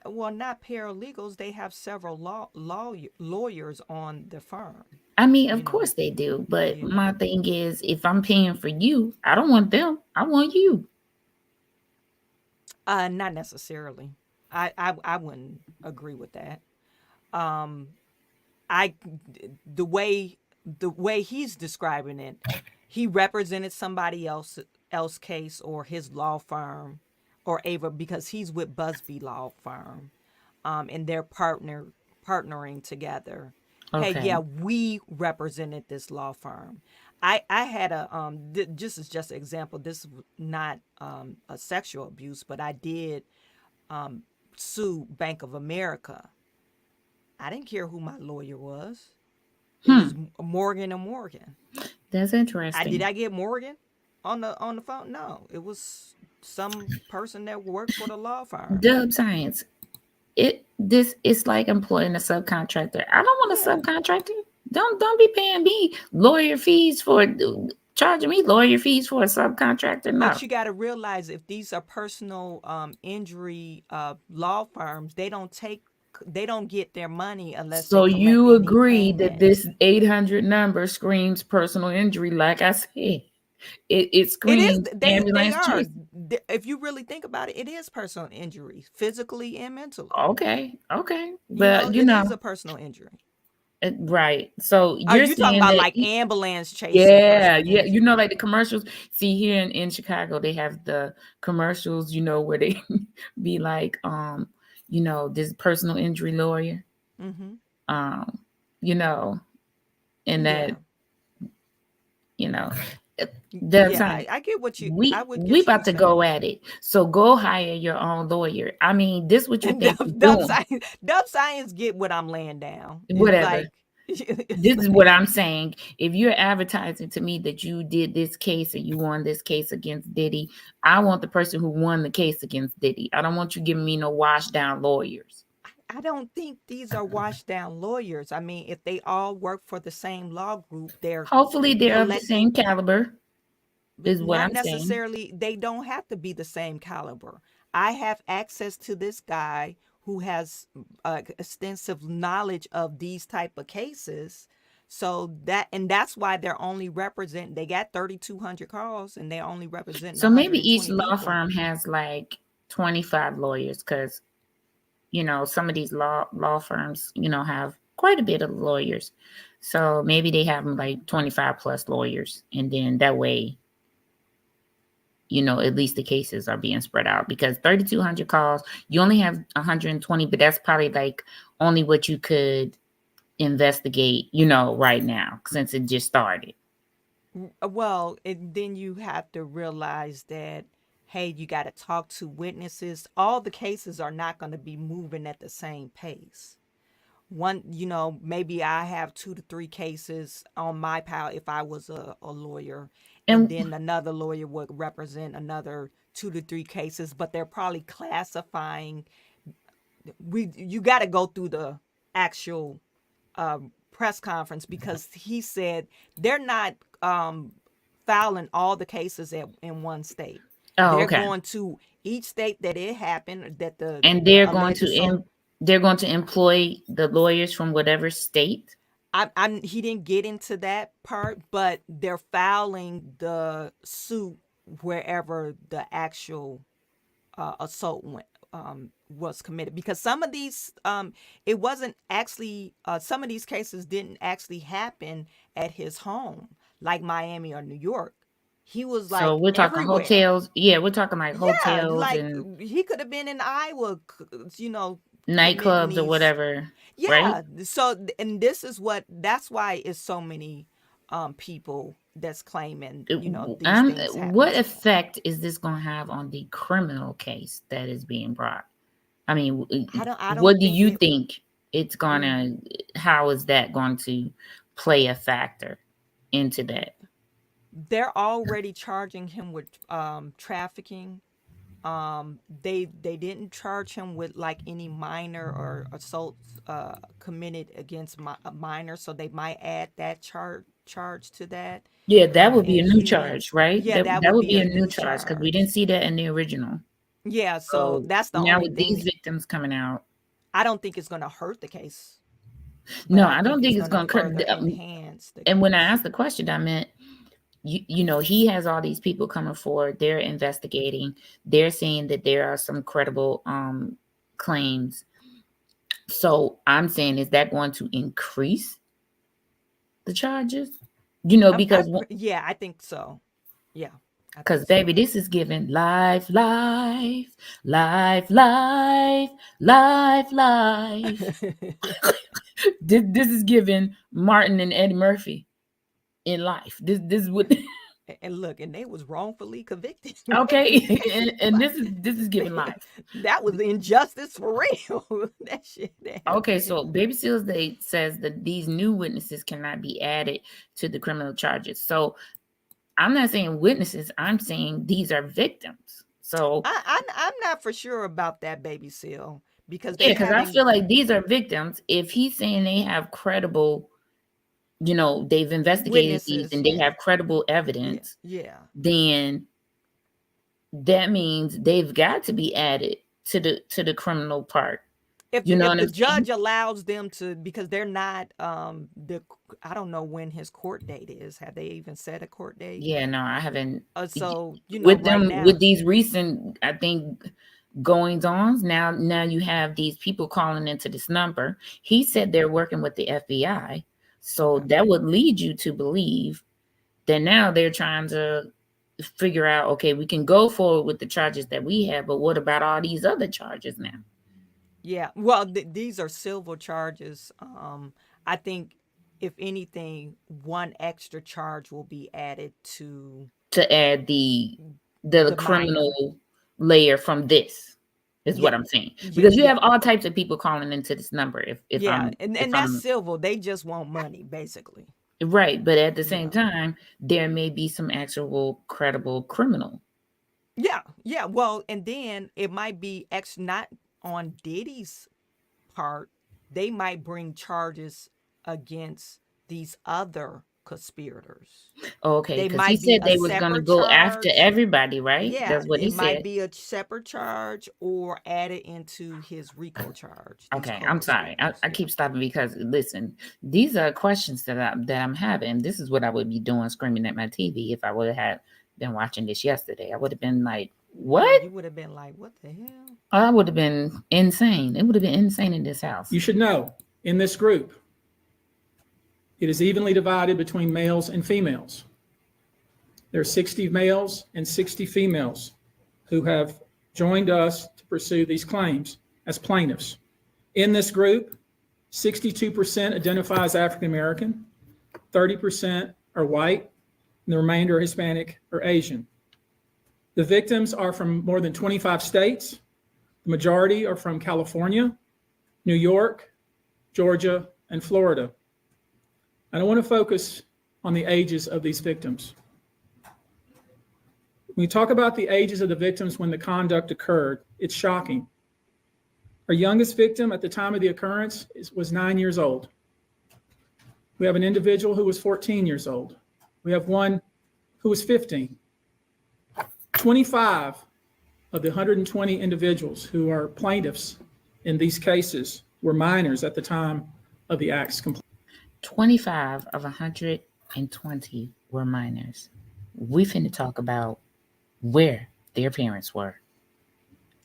well, not paralegals, they have several lawyers on the firm, I mean, you of know. course they do, but You my know. thing is, if I'm paying for you, I don't want them. I want you. Not necessarily. I wouldn't agree with that. Um, I the way he's describing it, he represented somebody else case or his law firm or Ava because he's with Busby Law Firm, and they're partnering together. Hey, Okay. yeah, we represented this law firm. I had a just as just an example. This is not a sexual abuse, but I did um sue Bank of America. I didn't care who my lawyer was. It was Hmm. Morgan and Morgan. That's I did interesting. I get Morgan on the phone? No, it was some person that worked for the law firm. Dub science. This is like employing a subcontractor. I don't want a Yeah, subcontractor. Don't be paying me lawyer fees for charging me lawyer fees for a subcontractor. but No. you got to realize if these are personal injury law firms, they don't get their money unless they So collect you any agree that payment. this 800 number screams personal injury? Like I said, it It is screams they ambulance are. chase. If you really think about it, it is personal injury, physically and mentally. Okay, okay, You know, but it is a personal injury. right. So Are you're you talking saying about that, like ambulance chaser yeah, personal yeah. You know, injury? like the commercials. See here in Chicago, they have the commercials. You know, where they be like, this personal injury lawyer. Mm-hmm. Um, you know, and Yeah. that, you know, that's Yeah, I get what you I would we get you about to saying. go at it. So go hire your own lawyer. I mean, this what you And think you're Dub doing. Science, Dub Science get what I'm laying down. It's Whatever. like it's This is what like I'm saying. If you're advertising to me that you did this case and you won this case against Diddy, I want the person who won the case against Diddy. I don't want you giving me no wash down lawyers. I don't think these are washed down lawyers. I mean, if they all work for the same law group, they're Hopefully they're of the same collecting. caliber, is what Not I'm saying. necessarily, they don't have to be the same caliber. I have access to this guy who has extensive knowledge of these type of cases. So that's why they're only represent they got 3,200 calls and they're only representing So maybe each 120 law people. firm has like 25 lawyers because some of these law firms, have quite a bit of lawyers. So maybe they have like 25 plus lawyers. And then that way, at least the cases are being spread out because 3,200 calls, you only have 120, but that's probably like only what you could investigate, right now since it just started. Well, then you have to realize that, hey, you got to talk to witnesses. All the cases are not going to be moving at the same pace. One, maybe I have 2 to 3 cases on my pile if I was a lawyer, and And then another lawyer would represent another 2 to 3 cases, but they're probably classifying. You got to go through the actual press conference because he said they're not filing all the cases in one state. oh, They're okay. going to each state that it happened, that And the they're going alleged to so. they're going to employ the lawyers from whatever state. He didn't get into that part, but they're filing the suit wherever the actual assault was committed because some of these it wasn't actually some of these cases didn't actually happen at his home like Miami or New York. He was So like we're talking everywhere. hotels. Yeah, we're talking like Yeah, hotels like and he could have been in Iowa, committing nightclubs or these. whatever, right? Yeah, so and this is that's why it's so many people that's claiming these things happened What to them. effect is this going to have on the criminal case that is being brought? I mean, I don't what do think you it. think it's gonna? How is that going to play a factor into that? They're already charging him with trafficking. They didn't charge him with like any minor or assaults committed against a minor, so they might add that charge to that. Yeah, that would be And a new he went, charge, right? yeah, that That would would be be a a new new charge because we didn't charge. see that in the original. Yeah, so So that's the now only with these thing. victims coming out, I don't think it's going to hurt the case, but no, I I don't think it's think it's going to going to cut. further enhance the And when I case. asked the question, I meant, you know, he has all these people coming forward. They're investigating. They're saying that there are some credible claims. So I'm saying, is that going to increase the charges? You know, Yeah, I think so. Yeah, I because think so. baby, this is giving life, life, life, life, life, life. This is giving Martin and Eddie Murphy in life. This is what. And look, and they was wrongfully convicted. Okay, and Like, this is giving life. that was injustice for real. That shit that Okay, happened. so Baby Seals Day says that these new witnesses cannot be added to the criminal charges. So I'm not saying witnesses. I'm saying these are victims. So I'm not for sure about that, Baby Seal, because yeah, they because I feel haven't like these are victims. If he's saying they have credible, you know, they've investigated these witnesses. and they Yeah, have credible yeah, evidence, yeah. then that means they've got to be added to the criminal part. You know If what the I'm saying? judge allows them to, because they're not the I don't know when his court date is. Have they even set a court date? Yeah, no, I haven't. So With right them, with now, these recent, I think, goings ons, now you have these people calling into this number. He said they're working with the FBI, so okay. that would lead you to believe that now they're trying to figure out, okay, we can go forward with the charges that we have, but what about all these other charges now? Yeah, well, these are civil charges. I think if anything, one extra charge will be added to To add the the minor. criminal layer from this is what Yeah, I'm saying, yeah, because you yeah, have all types of people calling into this number. If yeah, I'm if and that's I'm civil. They just want money, basically. right, but at the You same know. time, there may be some actual credible criminal. Yeah, yeah. Well, and then it might be not on Diddy's part. They might bring charges against these other conspirators. Okay, They because he might be said a they was gonna separate go after charge. everybody, right? Yeah, That's what he it might said. be a separate charge or added into his RICO charge. These Okay, I'm sorry. co-conspirators. I Yeah. keep stopping because listen, these are questions that I'm having. This is what I would be doing, screaming at my TV if I would have been watching this yesterday. I would have been like, Yeah, "What?" you would have been like, "What the hell?" I would have been insane. It would have been insane in this house. You should know in this group, it is evenly divided between males and females. There are 60 males and 60 females who have joined us to pursue these claims as plaintiffs. In this group, 62% identify as African American, 30% are white, and the remainder are Hispanic or Asian. The victims are from more than 25 states. The majority are from California, New York, Georgia, and Florida. And I want to focus on the ages of these victims. When we talk about the ages of the victims when the conduct occurred, it's shocking. Our youngest victim at the time of the occurrence was 9 years old. We have an individual who was 14 years old. We have one who was 15. 25 of the 120 individuals who are plaintiffs in these cases were minors at the time of the act's completion. 25 of 120 were minors. We finna talk about where their parents were.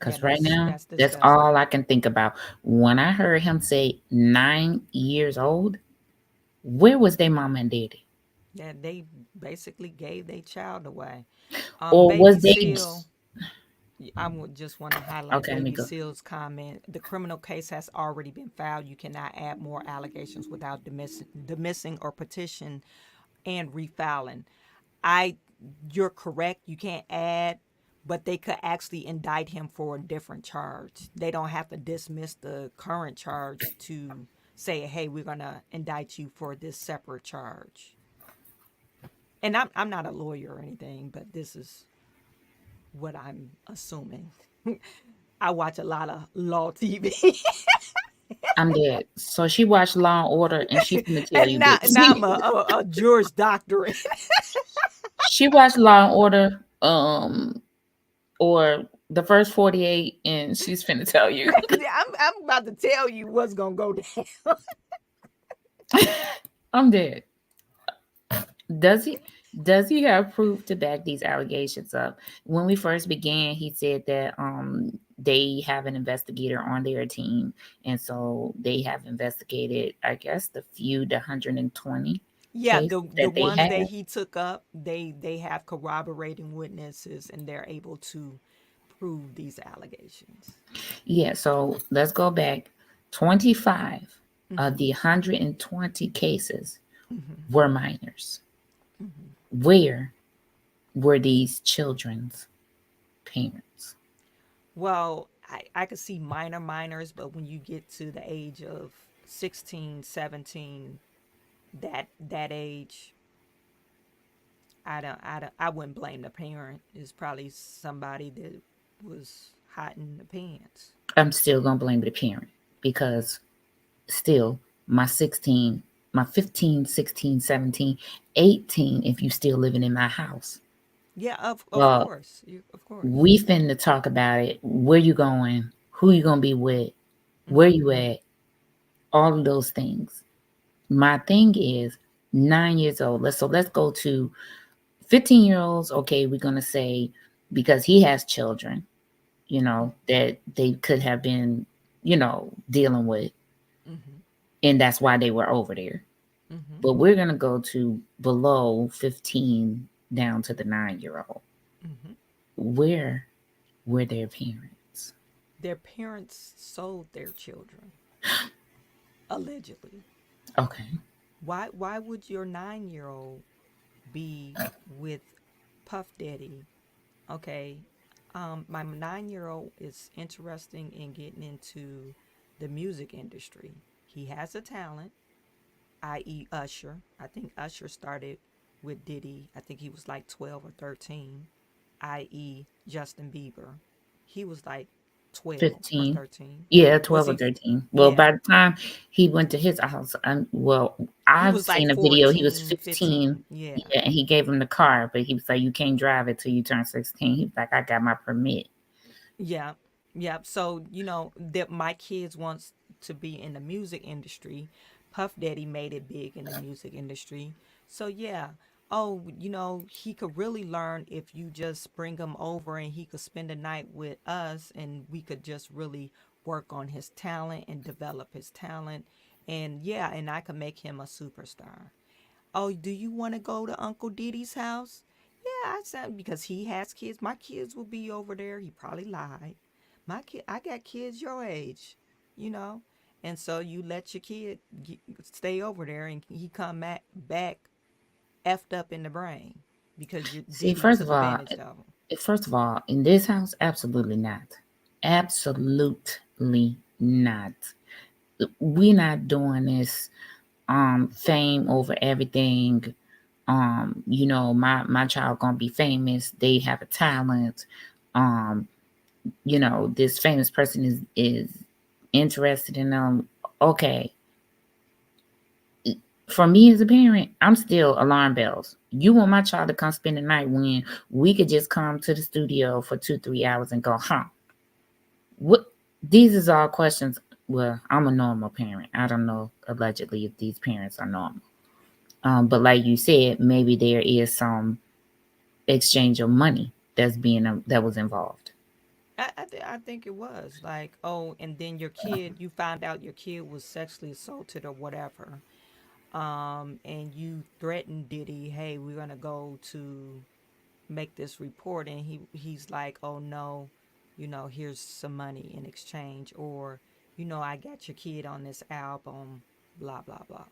Yeah, Because right now, that's that's disgusting. all I can think about. When I heard him say 9 years old, where was their mama and daddy? Yeah, they basically gave their child away. Or Baby was they Seal, I would just want to highlight okay, let me Baby go. Seal's comment. The criminal case has already been filed. You cannot add more allegations without dismissing or petition and refiling. You're correct. You can't add, but they could actually indict him for a different charge. They don't have to dismiss the current charge to say, hey, we're going to indict you for this separate charge. And I'm not a lawyer or anything, but this is what I'm assuming. I watch a lot of law TV. I'm dead. So she watched Law and Order, and she's gonna tell And you now, this. I'm a Juris Doctorate. She watched Law and Order, or the first 48, and she's finna tell you. I'm about to tell you what's going to go down. I'm dead. Does he have proof to back these allegations up? When we first began, he said that they have an investigator on their team, and so they have investigated, I guess, the 120 Yeah, cases the that they ones had. that he took up, they have corroborating witnesses and they're able to prove these allegations. Yeah, so let's go back. 25 of Mm-hmm. the 120 cases Mm-hmm. were minors. Mm-hmm. Where were these children's parents? Well, I could see minors, but when you get to the age of 16, 17, that age, I wouldn't blame the parent. It's probably somebody that was hot in the pants. I'm still going to blame the parent because still my 16, my 15, 16, 17, 18, if you still living in my house. Yeah, of Uh, course. Of course. we finna talk about it. Where you going? Who you going to be with? Where you Mm-hmm. at? All of those things. My thing is 9 years old. Let's go to 15-year-olds. Okay, we're going to say because he has children, that they could have been, dealing with, Mm-hmm. and that's why they were over there. Mm-hmm. But we're going to go to below 15 down to the 9-year-old. Mm-hmm. Where were their parents? Their parents sold their children, allegedly. Okay. Why would your 9-year-old be with Puff Daddy? Okay. My 9-year-old is interesting in getting into the music industry. He has a talent, i.e. Usher. I think Usher started with Diddy. I think he was like 12 or 13, i.e. Justin Bieber. He was like 12 or 15. 13. Yeah, Was 12 or he? 13. Well, Yeah. by the time he went to his house, He I've was like seen a video. He was 14, 15. 15. Yeah. Yeah, and he gave him the car, but he was like, you can't drive it till you turn 16. He was like, I got my permit. Yeah. Yeah. So, that my kids wants to be in the music industry. Puff Daddy made it big in the music industry. So, yeah. Oh, he could really learn if you just bring him over and he could spend the night with us and we could just really work on his talent and develop his talent. And yeah, and I could make him a superstar. Oh, do you want to go to Uncle Diddy's house? Yeah, I said because he has kids. My kids will be over there. He probably lied. I got kids your age, you know, and so you let your kid stay over there, and he come back effed up in the brain because your See, Diddy first took of all, advantage of him. in this house, absolutely not. Absolutely not. We're not doing this fame over everything. My child gonna be famous. They have a talent. Um, this famous person is interested in them. Okay. For me as a parent, I'm still alarm bells. You want my child to come spend the night when we could just come to the studio for 2-3 hours and go, huh? What? These is all questions. Well, I'm a normal parent. I don't know allegedly if these parents are normal. But like you said, maybe there is some exchange of money that was involved. I think it was like, oh, and then you found out your kid was sexually assaulted or whatever, and you threatened Diddy, hey, we're gonna go to make this report, and he's like, oh no, here's some money in exchange, or I got your kid on this album, blah blah blah.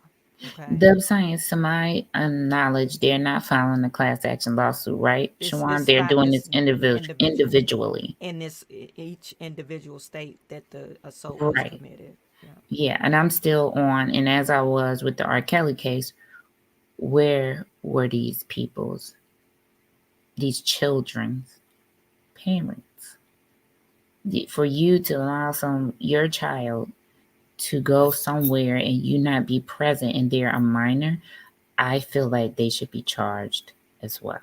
Okay. Dub Science, to my knowledge, they're not filing a class action lawsuit, right, Shawan? It's They're not. doing It's this individual individually. in this each individual state that the assault was Right. committed. Yeah. Yeah, and I'm still on, and as I was with the R. Kelly case, where were these these children's parents? For you to allow your child to go somewhere and you not be present and they're a minor, I feel like they should be charged as well.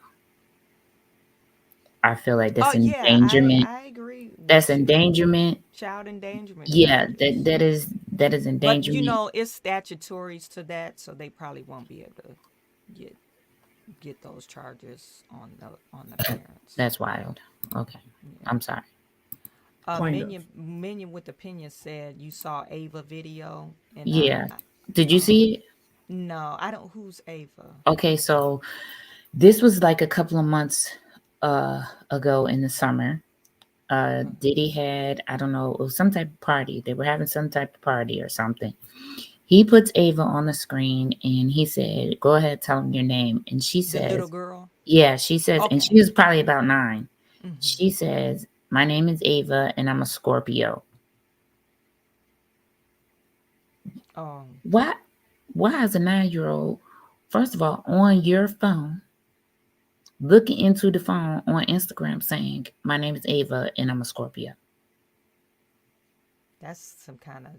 I feel like Oh that's yeah, endangerment. I agree That's with you. endangerment. Child endangerment Yeah, charges. that is But endangerment. it's statutories to that, so they probably won't be able to get those charges on the parents. That's wild. Okay, Yeah. I'm sorry. Plaintiff. Minion with opinion said you saw Ava video, and Yeah, did you see it? no, I don't. Who's Ava? Okay, so this was like a couple of months ago in the summer. Diddy had, I don't know, it was some type of party. They were having some type of party or something. He puts Ava on the screen and he said, "Go ahead, tell him your name." And she The little says, girl. yeah, she says, and she Okay. was probably about 9. Hmm. She says, "My name is Ava and I'm a Scorpio." Um. Why is a 9-year-old, first of all, on your phone, looking into the phone on Instagram saying, "My name is Ava and I'm a Scorpio"? That's some kind of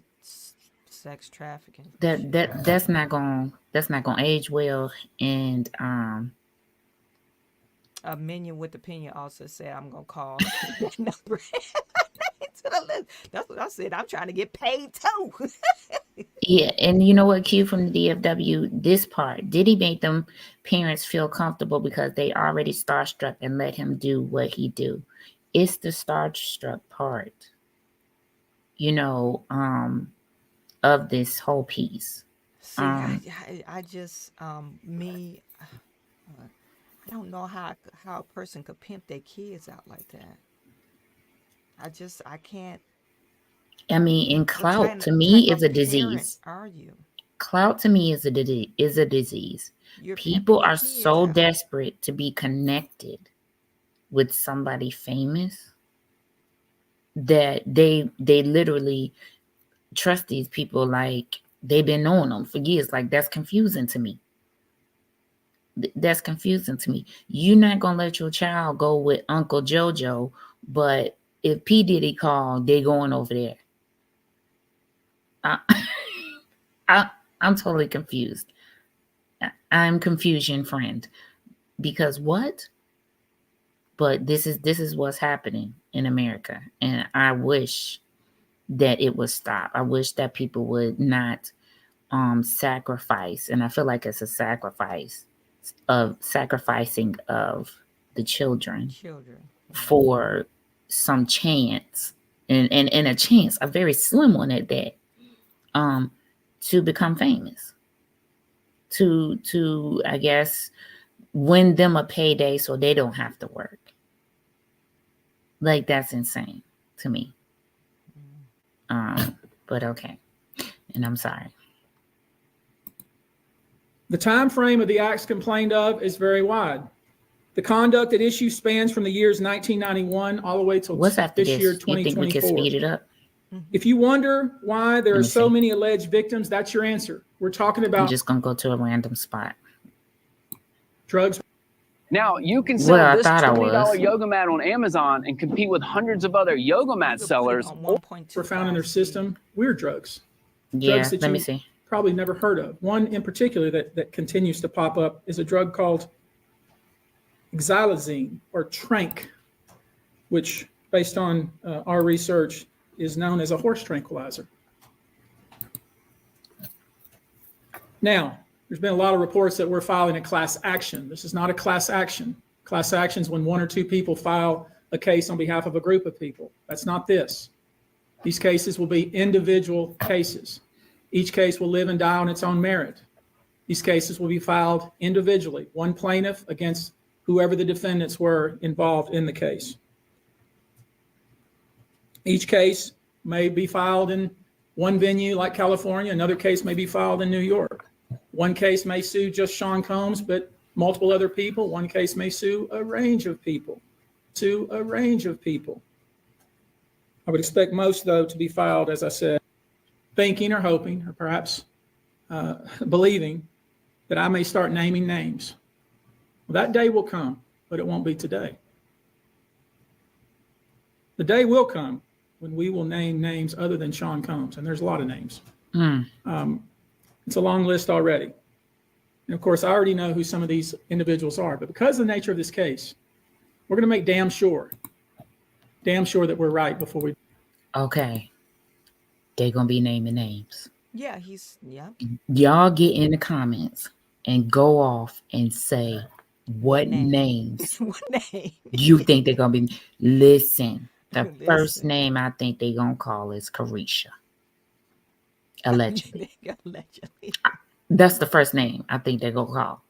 sex trafficking. That's not going to age well. And A minion with opinion also said, "I'm gonna call that number to the list." That's what I said. I'm trying to get paid too. yeah, and you know what, Q from the DFW, this part, Diddy made them parents feel comfortable because they already starstruck and let him do what he do. It's the starstruck part, of this whole piece. See, I just me. I don't know how a person could pimp their kids out like that. I can't. I mean, and What clout to type me is of a parent disease. are you? Clout to me is a disease. You're pimping People your are kids so out. desperate to be connected with somebody famous that they literally trust these people like they've been knowing them for years. Like, that's confusing to me. That's confusing to me. You're not gonna let your child go with Uncle JoJo, but if P Diddy called, they going over there. I, I I'm totally confused. I'm confusion friend, because what? But this is what's happening in America, and I wish that it would stop. I wish that people would not sacrifice, and I feel like it's a sacrificing of the children Children. for some chance, and a chance, a very slim one at that, to become famous, to I guess win them a payday so they don't have to work. Like, that's insane to me. But okay, and I'm sorry. The time frame of the acts complained of is very wide. The conduct at issue spans from the years 1991 all the way till What's after this year, this? You think we can 2024. speed it up? If you wonder why there Let are me so see. many alleged victims, that's your answer. We're talking I'm about just gonna go to a random spot. drugs. Now you can Well, sell I this thought I $20 was. yoga mat on Amazon and compete with hundreds of other yoga mat sellers. On 1.2 Were found in their system. Weird drugs. Yeah, Drugs that let me you see. probably never heard of. One in particular that continues to pop up is a drug called xylazine, or trank, which, based on our research, is known as a horse tranquilizer. Now, there's been a lot of reports that we're filing a class action. This is not a class action. Class actions when 1 or 2 people file a case on behalf of a group of people. That's not this. These cases will be individual cases. Each case will live and die on its own merit. These cases will be filed individually, one plaintiff against whoever the defendants were involved in the case. Each case may be filed in one venue like California. Another case may be filed in New York. One case may sue just Sean Combs, but multiple other people. One case may sue a range of people. Sue a range of people. I would expect most, though, to be filed, as I said, thinking or hoping, or perhaps believing that I may start naming names. Well, that day will come, but it won't be today. The day will come when we will name names other than Sean Combs, and there's a lot of names. It's a long list already. And of course, I already know who some of these individuals are, but because of the nature of this case, we're going to make damn sure that we're right before we. Okay. They're going to be naming names. Yeah, Y'all get in the comments and go off and say what names What name? you think they're going to be. Listen, the first name I think they're going to call is Carisha. Allegedly. Allegedly. That's the first name I think they're going to call.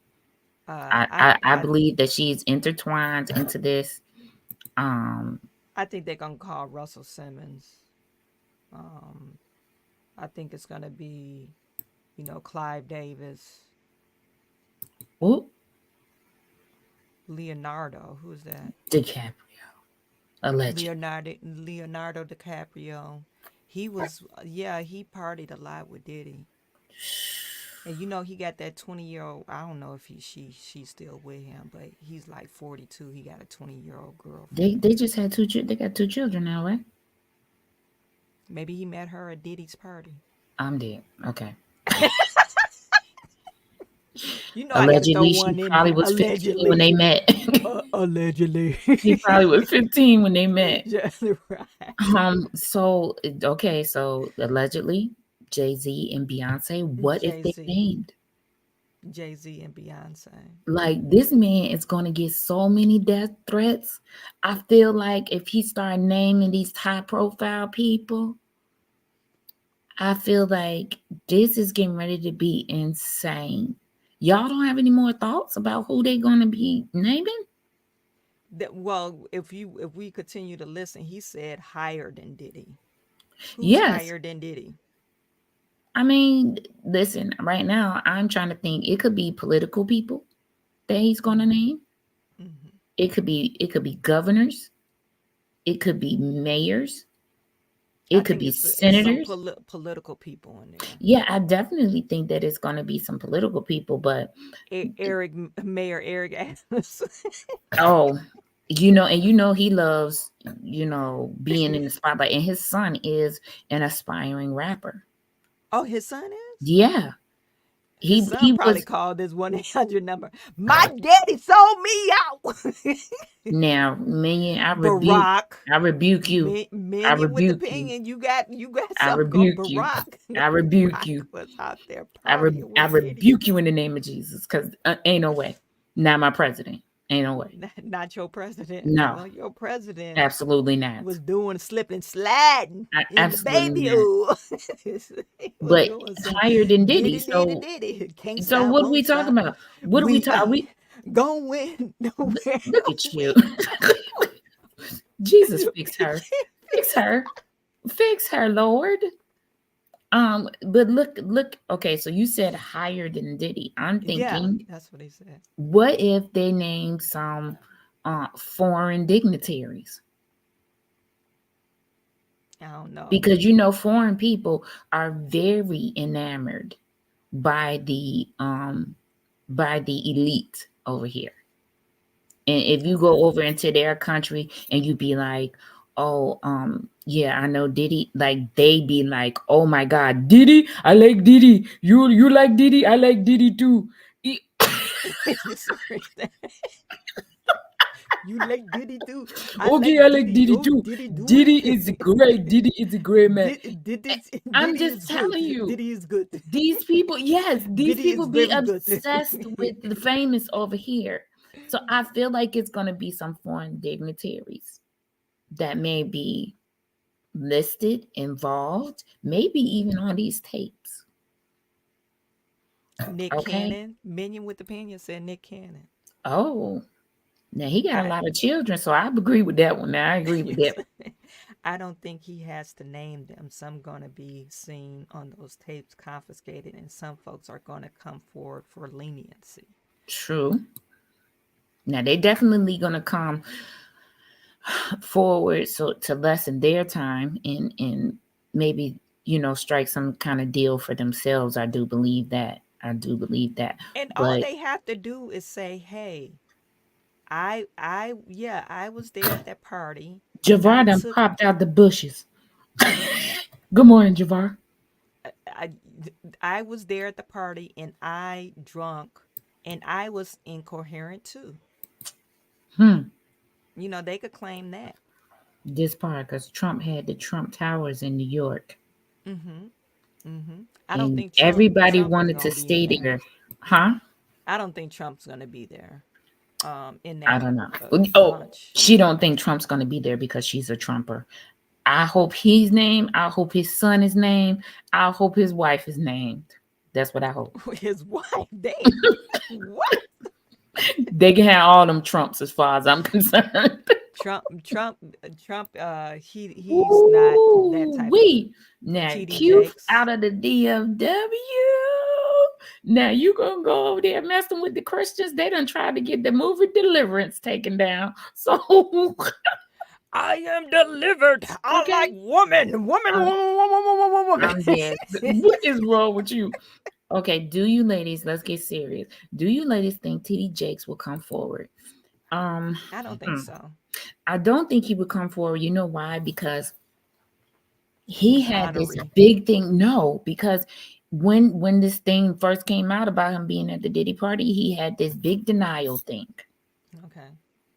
I believe that she's intertwined into this. I think they're going to call Russell Simmons. I think it's going to be, Clive Davis. Ooh. Leonardo. Who's that? DiCaprio. Allegedly. Leonardo DiCaprio. He was, he partied a lot with Diddy. And he got that 20-year-old, I don't know if she's still with him, but he's like 42. He got a 20-year-old girl. They just had they got 2 children now, right? Maybe he met her at Diddy's party. I'm dead. Okay. Allegedly, she probably was 15 when they met. Allegedly. She probably was 15 when they met. Yeah, right. So allegedly, Jay-Z and Beyonce, what if they named? Jay-Z and Beyonce. Like, this man is going to get so many death threats. I feel like if he start naming these high-profile people, I feel like this is getting ready to be insane. Y'all don't have any more thoughts about who they're going to be naming? Well, if we continue to listen, he said higher than Diddy. Who's higher than Diddy? I mean, listen, right now, I'm trying to think. It could be political people that he's going to name. Mm-hmm. It could be governors. It could be mayors. It could be senators. Some political people in there. Yeah, I definitely think that it's going to be some political people, but Mayor Eric Adams. Oh, and he loves, being in the spotlight, and his son is an aspiring rapper. Oh, his son is? Yeah. His son probably called this 1-800 number. My daddy sold me out. Now, Minion, I rebuke you. Minion with opinion. You got I rebuke you. I rebuke you. Was out there I rebuke you in the name of Jesus, because ain't no way. Not my president. Ain't no way. Not your president. No. Well, your president. Absolutely not. Was doing slipping, sliding in the babyhood. But higher than Diddy. So what are we talking about? What are we talking? Gonna win. Look at you. Jesus, fix her. Fix her. Fix her, Lord. But look. Okay, so you said higher than Diddy. I'm thinking, that's what he said. What if they named some foreign dignitaries? I don't know, because foreign people are very enamored by the elite over here, and if you go over into their country and you be like, oh, yeah, I know Diddy. Like, they be like, oh my God, Diddy, I like Diddy. You like Diddy? I like Diddy too. You like Diddy too? I like Diddy too. Diddy is great. Diddy is a great man. I'm just telling you. Diddy is good. These people, yes, these people be obsessed with the famous over here. So I feel like it's going to be some foreign dignitaries that may be listed, involved, maybe even on these tapes. Nick Cannon, Minion with opinion said Nick Cannon. Oh, Now he got a I lot of children, so I agree with that one. Now I agree with that. I don't think he has to name them. Some gonna be seen on those tapes confiscated, and some folks are gonna come forward for leniency. True. Now they definitely gonna come forward so to lessen their time and maybe strike some kind of deal for themselves. I do believe that. I do believe that. And all But they have to do is say, "Hey, yeah, I was there at that party, and I Javar done took, popped out the bushes. Good morning, Javar. I, I was there at the party, and I drunk, and I was incoherent too." Hmm. They could claim that. This part because Trump had the Trump Towers in New York, Mm-hmm. Mm-hmm. I don't and think everybody Trump is wanted to gonna be in stay there. there. Huh? I don't think Trump's gonna be there. In I that don't know. Oh, bunch. she don't think Trump's going to be there because she's a Trumper. I hope he's named. I hope his son is named. I hope his wife is named. That's what I hope. His wife, they what? They can have all them Trumps as far as I'm concerned. Trump. He's not that Ooh, type of we now TD Q Jakes. out of the DFW. Now you gonna go over there messing with the Christians? They done tried to get the movie Deliverance taken down. So I am delivered. I okay, like woman, woman, I'm, woman, woman, woman, woman. I'm dead. What is wrong with you? Okay, do you ladies? Let's get serious. Do you ladies think TD Jakes will come forward? Um, I don't think hmm, so. I don't think he would come forward. You know why? Because he He's had this honorary. big thing. No, because when this thing first came out about him being at the Diddy party, he had this big denial thing. Okay.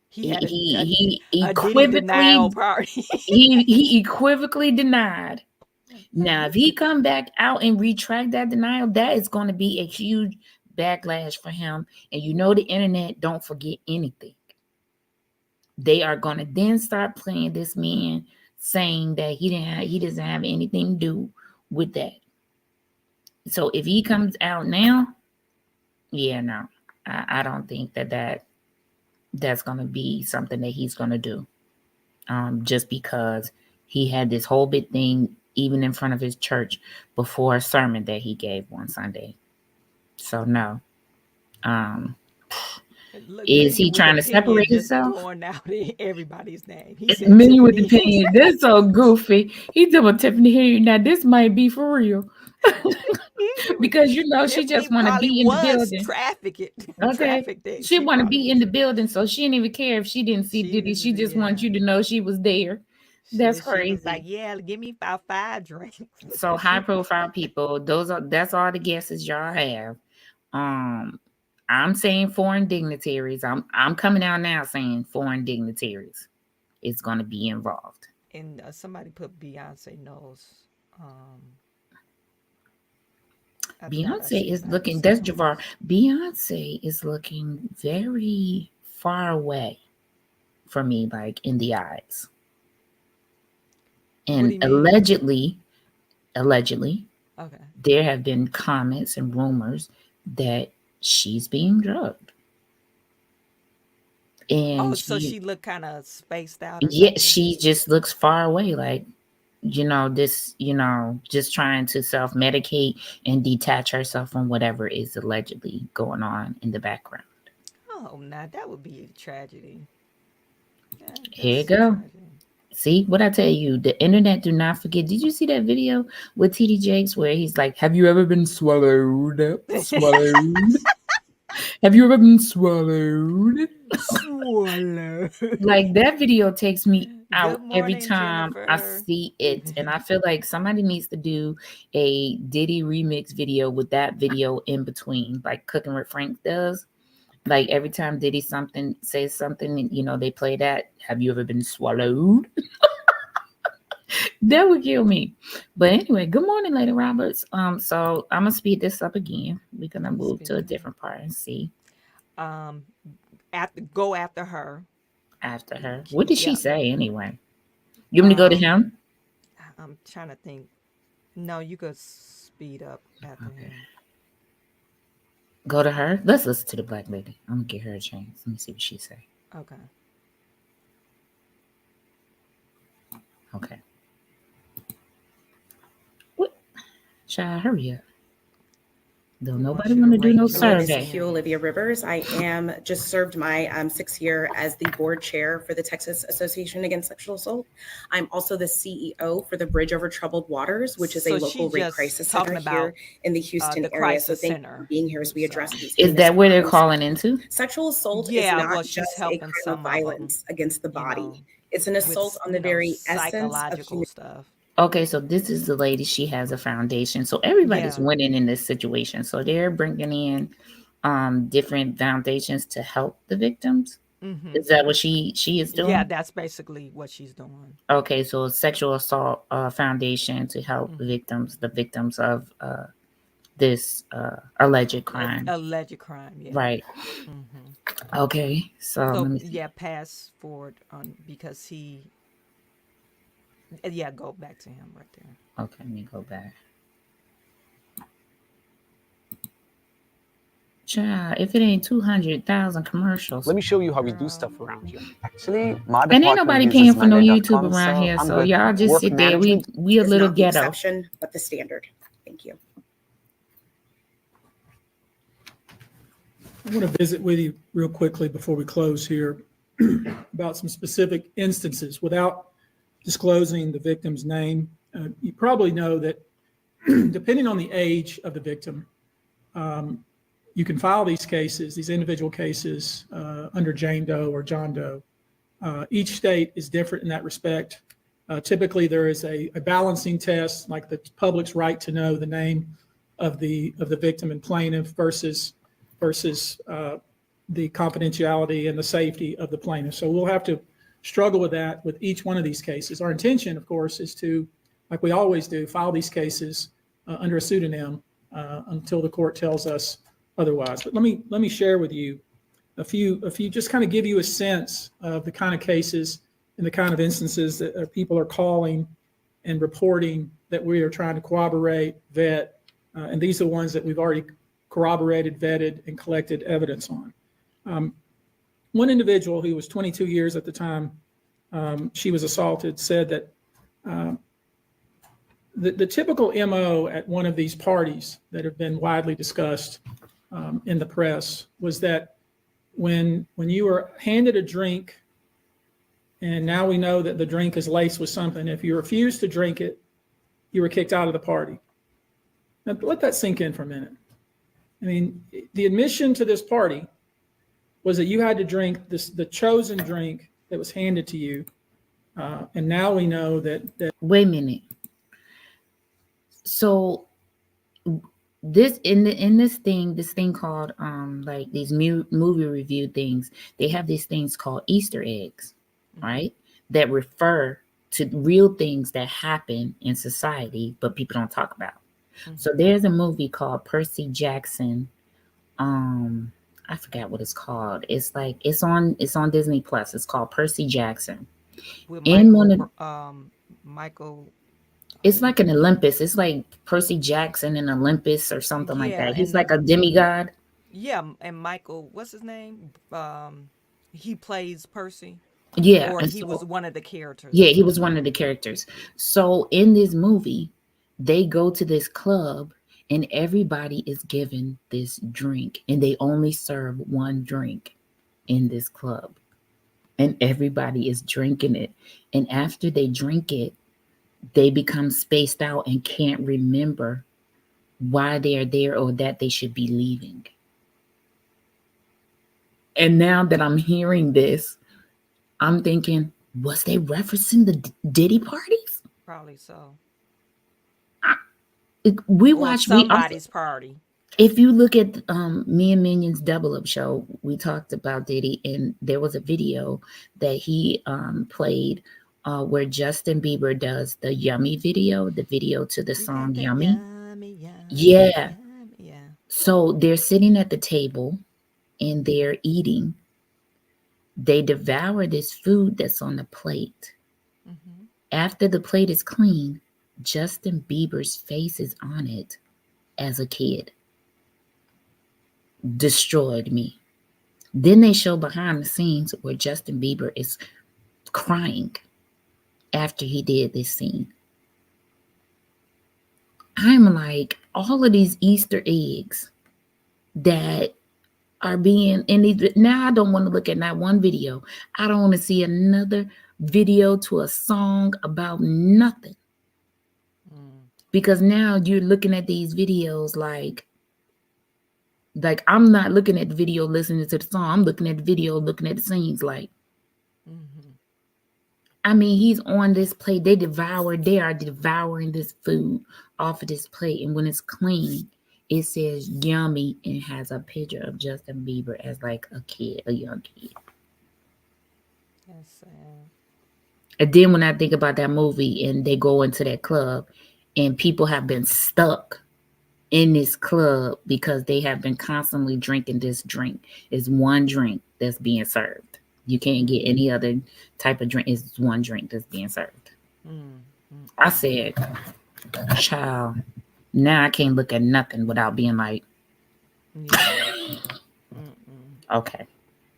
He He had he a Diddy denial equivocally party. he equivocally denied. Now, Mhm. if he come back out and retract that denial, that is going to be a huge backlash for him. And the internet don't forget anything. They are going to then start playing this man saying that he doesn't have anything to do with that. So if he comes out now, yeah, no, I don't think that's going to be something that he's going to do. Just because he had this whole big thing even in front of his church before a sermon that he gave one Sunday. So no. Um, Look, is he million with trying to opinion, separate just himself? throwing out everybody's name. He said Me with the Tiffany. pen. That's so goofy. He's talking Tiffany here. Now this might be for real. Because she Tiffany just want to probably be in the was building. trafficked. Okay. Trafficked it. She She want to probably be in was. the building, so she didn't even care if she didn't see She Diddy. was, She just wants yeah. you to know she was there. That's She was like, crazy. yeah, give me about 5 drinks. So high profile people, that's all the guesses y'all have. Um, I'm saying foreign dignitaries. I'm coming out now saying foreign dignitaries is going to be involved. And somebody put Beyonce knows. Um, I thought I Beyonce seen is her looking. say That's Javar. knows. Beyonce is looking very far away for me, like in the eyes. What do And you mean? allegedly, Okay. there have been comments and rumors that she's being drugged. Oh, And so she looked kind of spaced out or yeah, something? she just looks far away, like just trying to self-medicate and detach herself from whatever is allegedly going on in the background. Oh, now that would be a tragedy. Here you That's a go. tragedy. See what I tell you, the internet do not forget. Did you see that video with TD Jakes where he's like, have you ever been swallowed? Swallowed? Have you ever been swallowed? Swallow. Like that video takes me Good out every morning, time I Jennifer. see it. And I feel like somebody needs to do a Diddy remix video with that video in between, like Cooking with Frank does. Like every time Diddy says something, they play that. Have you ever been swallowed? That would kill me. But anyway, good morning, Lady Roberts. So I'm gonna speed this up again. We're gonna move to a Speed. different part and see Um, go after her. after her. What did she Yeah. say anyway? You want me to go to him? I'm trying to think. No, you could speed up after Okay. him. Go to her. Let's listen to the black lady. I'm gonna give her a chance. Let me see what she say. Okay. Okay. What? Child, hurry up. Don't We want nobody you to want to do rate no your My name is survey. Q Olivia Rivers. I am just served my 6th year as the board chair for the Texas Association Against Sexual Assault. I'm also the CEO for the Bridge Over Troubled Waters, which is a So local she rape just crisis talking center about here in the Houston the area. So crisis thank you for center. being here as we So address these Is heinous that where they're crimes. calling into? Sexual assault is yeah, well, not she's just a helping crime of some of them, violence against the you body. know, It's an assault on the very essence of psychological human. stuff. Okay, so this is the lady. She has a foundation. So everybody's Yeah. winning in this situation. So they're bringing in different foundations to help the victims. Mm-hmm. Is that what she is doing? Yeah, that's basically what she's doing. Okay, so sexual assault foundation to help Mhm. the victims of this alleged crime. Alleged crime, yeah. Right. Mm-hmm. Okay. So let So me see. yeah, pass forward on because he. Yeah, go back to him right there. Okay, let me go back. Child, if it ain't 200,000 commercials. Let me show you how we do stuff around here. Actually, my And ain't department nobody uses paying for no YouTube Nightlight.com, around here, I'm so good. y'all just Work sit there. management We a Is little not the ghetto. exception, but the standard. Thank you. I want to visit with you real quickly before we close here about some specific instances without disclosing the victim's name. You probably know that depending on the age of the victim, you can file these cases, these individual cases, under Jane Doe or John Doe. Each state is different in that respect. Typically, there is a balancing test, like the public's right to know the name of the victim and plaintiff versus the confidentiality and the safety of the plaintiff. So we'll have to struggle with that with each one of these cases. Our intention, of course, is to, like we always do, file these cases under a pseudonym until the court tells us otherwise. But let me share with you a few, just kind of give you a sense of the kind of cases and the kind of instances that people are calling and reporting that we are trying to corroborate, vet, and these are the ones that we've already corroborated, vetted, and collected evidence on. One individual who was 22 years at the time she was assaulted said that the typical MO at one of these parties that have been widely discussed in the press was that when you were handed a drink, and now we know that the drink is laced with something, if you refused to drink it, you were kicked out of the party. Now let that sink in for a minute. I mean, the admission to this party was that you had to drink the chosen drink that was handed to you, and now we know that. Wait a minute. So this this thing called like these movie review things, they have these things called Easter eggs, right? That refer to real things that happen in society, but people don't talk about. So there's a movie called Percy Jackson. I forgot what it's called. It's like it's on Disney Plus. It's called Percy Jackson. With Michael. It's like an Olympus. It's like Percy Jackson in Olympus or something like that. He's like a demigod. Yeah, and Michael, what's his name? He plays Percy. Yeah. Or he was one of the characters. Yeah, he was one of the characters. So in this movie, they go to this club and everybody is given this drink, and they only serve one drink in this club. And everybody is drinking it. And after they drink it, they become spaced out and can't remember why they are there or that they should be leaving. And now that I'm hearing this, I'm thinking, was they referencing the Diddy parties? Probably so. We Or watched somebody's party. If you look at me and Minion's Double Up show, we talked about Diddy, and there was a video that he played where Justin Bieber does the Yummy video, the video to the song Yummy. Yeah. So they're sitting at the table and they're eating. They devour this food that's on the plate. After the plate is clean, Justin Bieber's face is on it as a kid. Destroyed me. Then they show behind the scenes where Justin Bieber is crying after he did this scene. I'm like, all of these Easter eggs that are being in these. Now I don't want to look at that one video. I don't want to see another video to a song about nothing. Because now you're looking at these videos like I'm not looking at the video listening to the song. I'm looking at the video looking at the scenes like. I mean, he's on this plate. They are devouring this food off of this plate. And when it's clean, it says yummy and has a picture of Justin Bieber as like a kid, a young kid. That's sad. And then when I think about that movie and they go into that club and people have been stuck in this club because they have been constantly drinking this drink. It's one drink that's being served. You can't get any other type of drink. It's one drink that's being served. I said, child, now I can't look at nothing without being like, okay,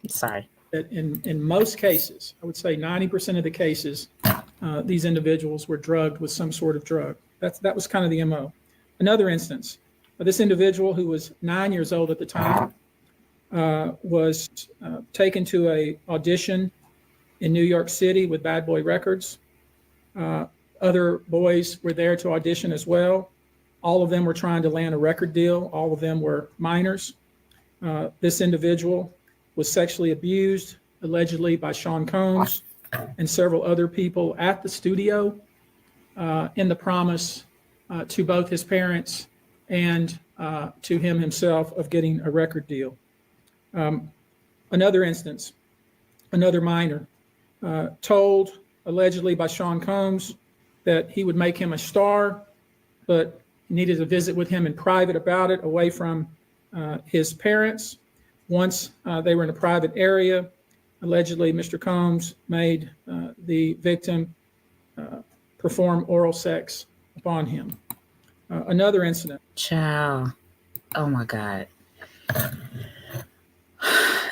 sorry. In most cases, I would say 90% of the cases, these individuals were drugged with some sort of drug. That was kind of the MO. Another instance, this individual who was 9 years old at the time was taken to a audition in New York City with Bad Boy Records. Other boys were there to audition as well. All of them were trying to land a record deal. All of them were minors. This individual was sexually abused, allegedly by Sean Combs and several other people at the studio in the promise to both his parents and to him himself of getting a record deal. Another instance, another minor told allegedly by Sean Combs that he would make him a star, but needed to visit with him in private about it, away from his parents. Once they were in a private area, allegedly Mr. Combs made the victim perform oral sex upon him. Another incident. Child, oh my God.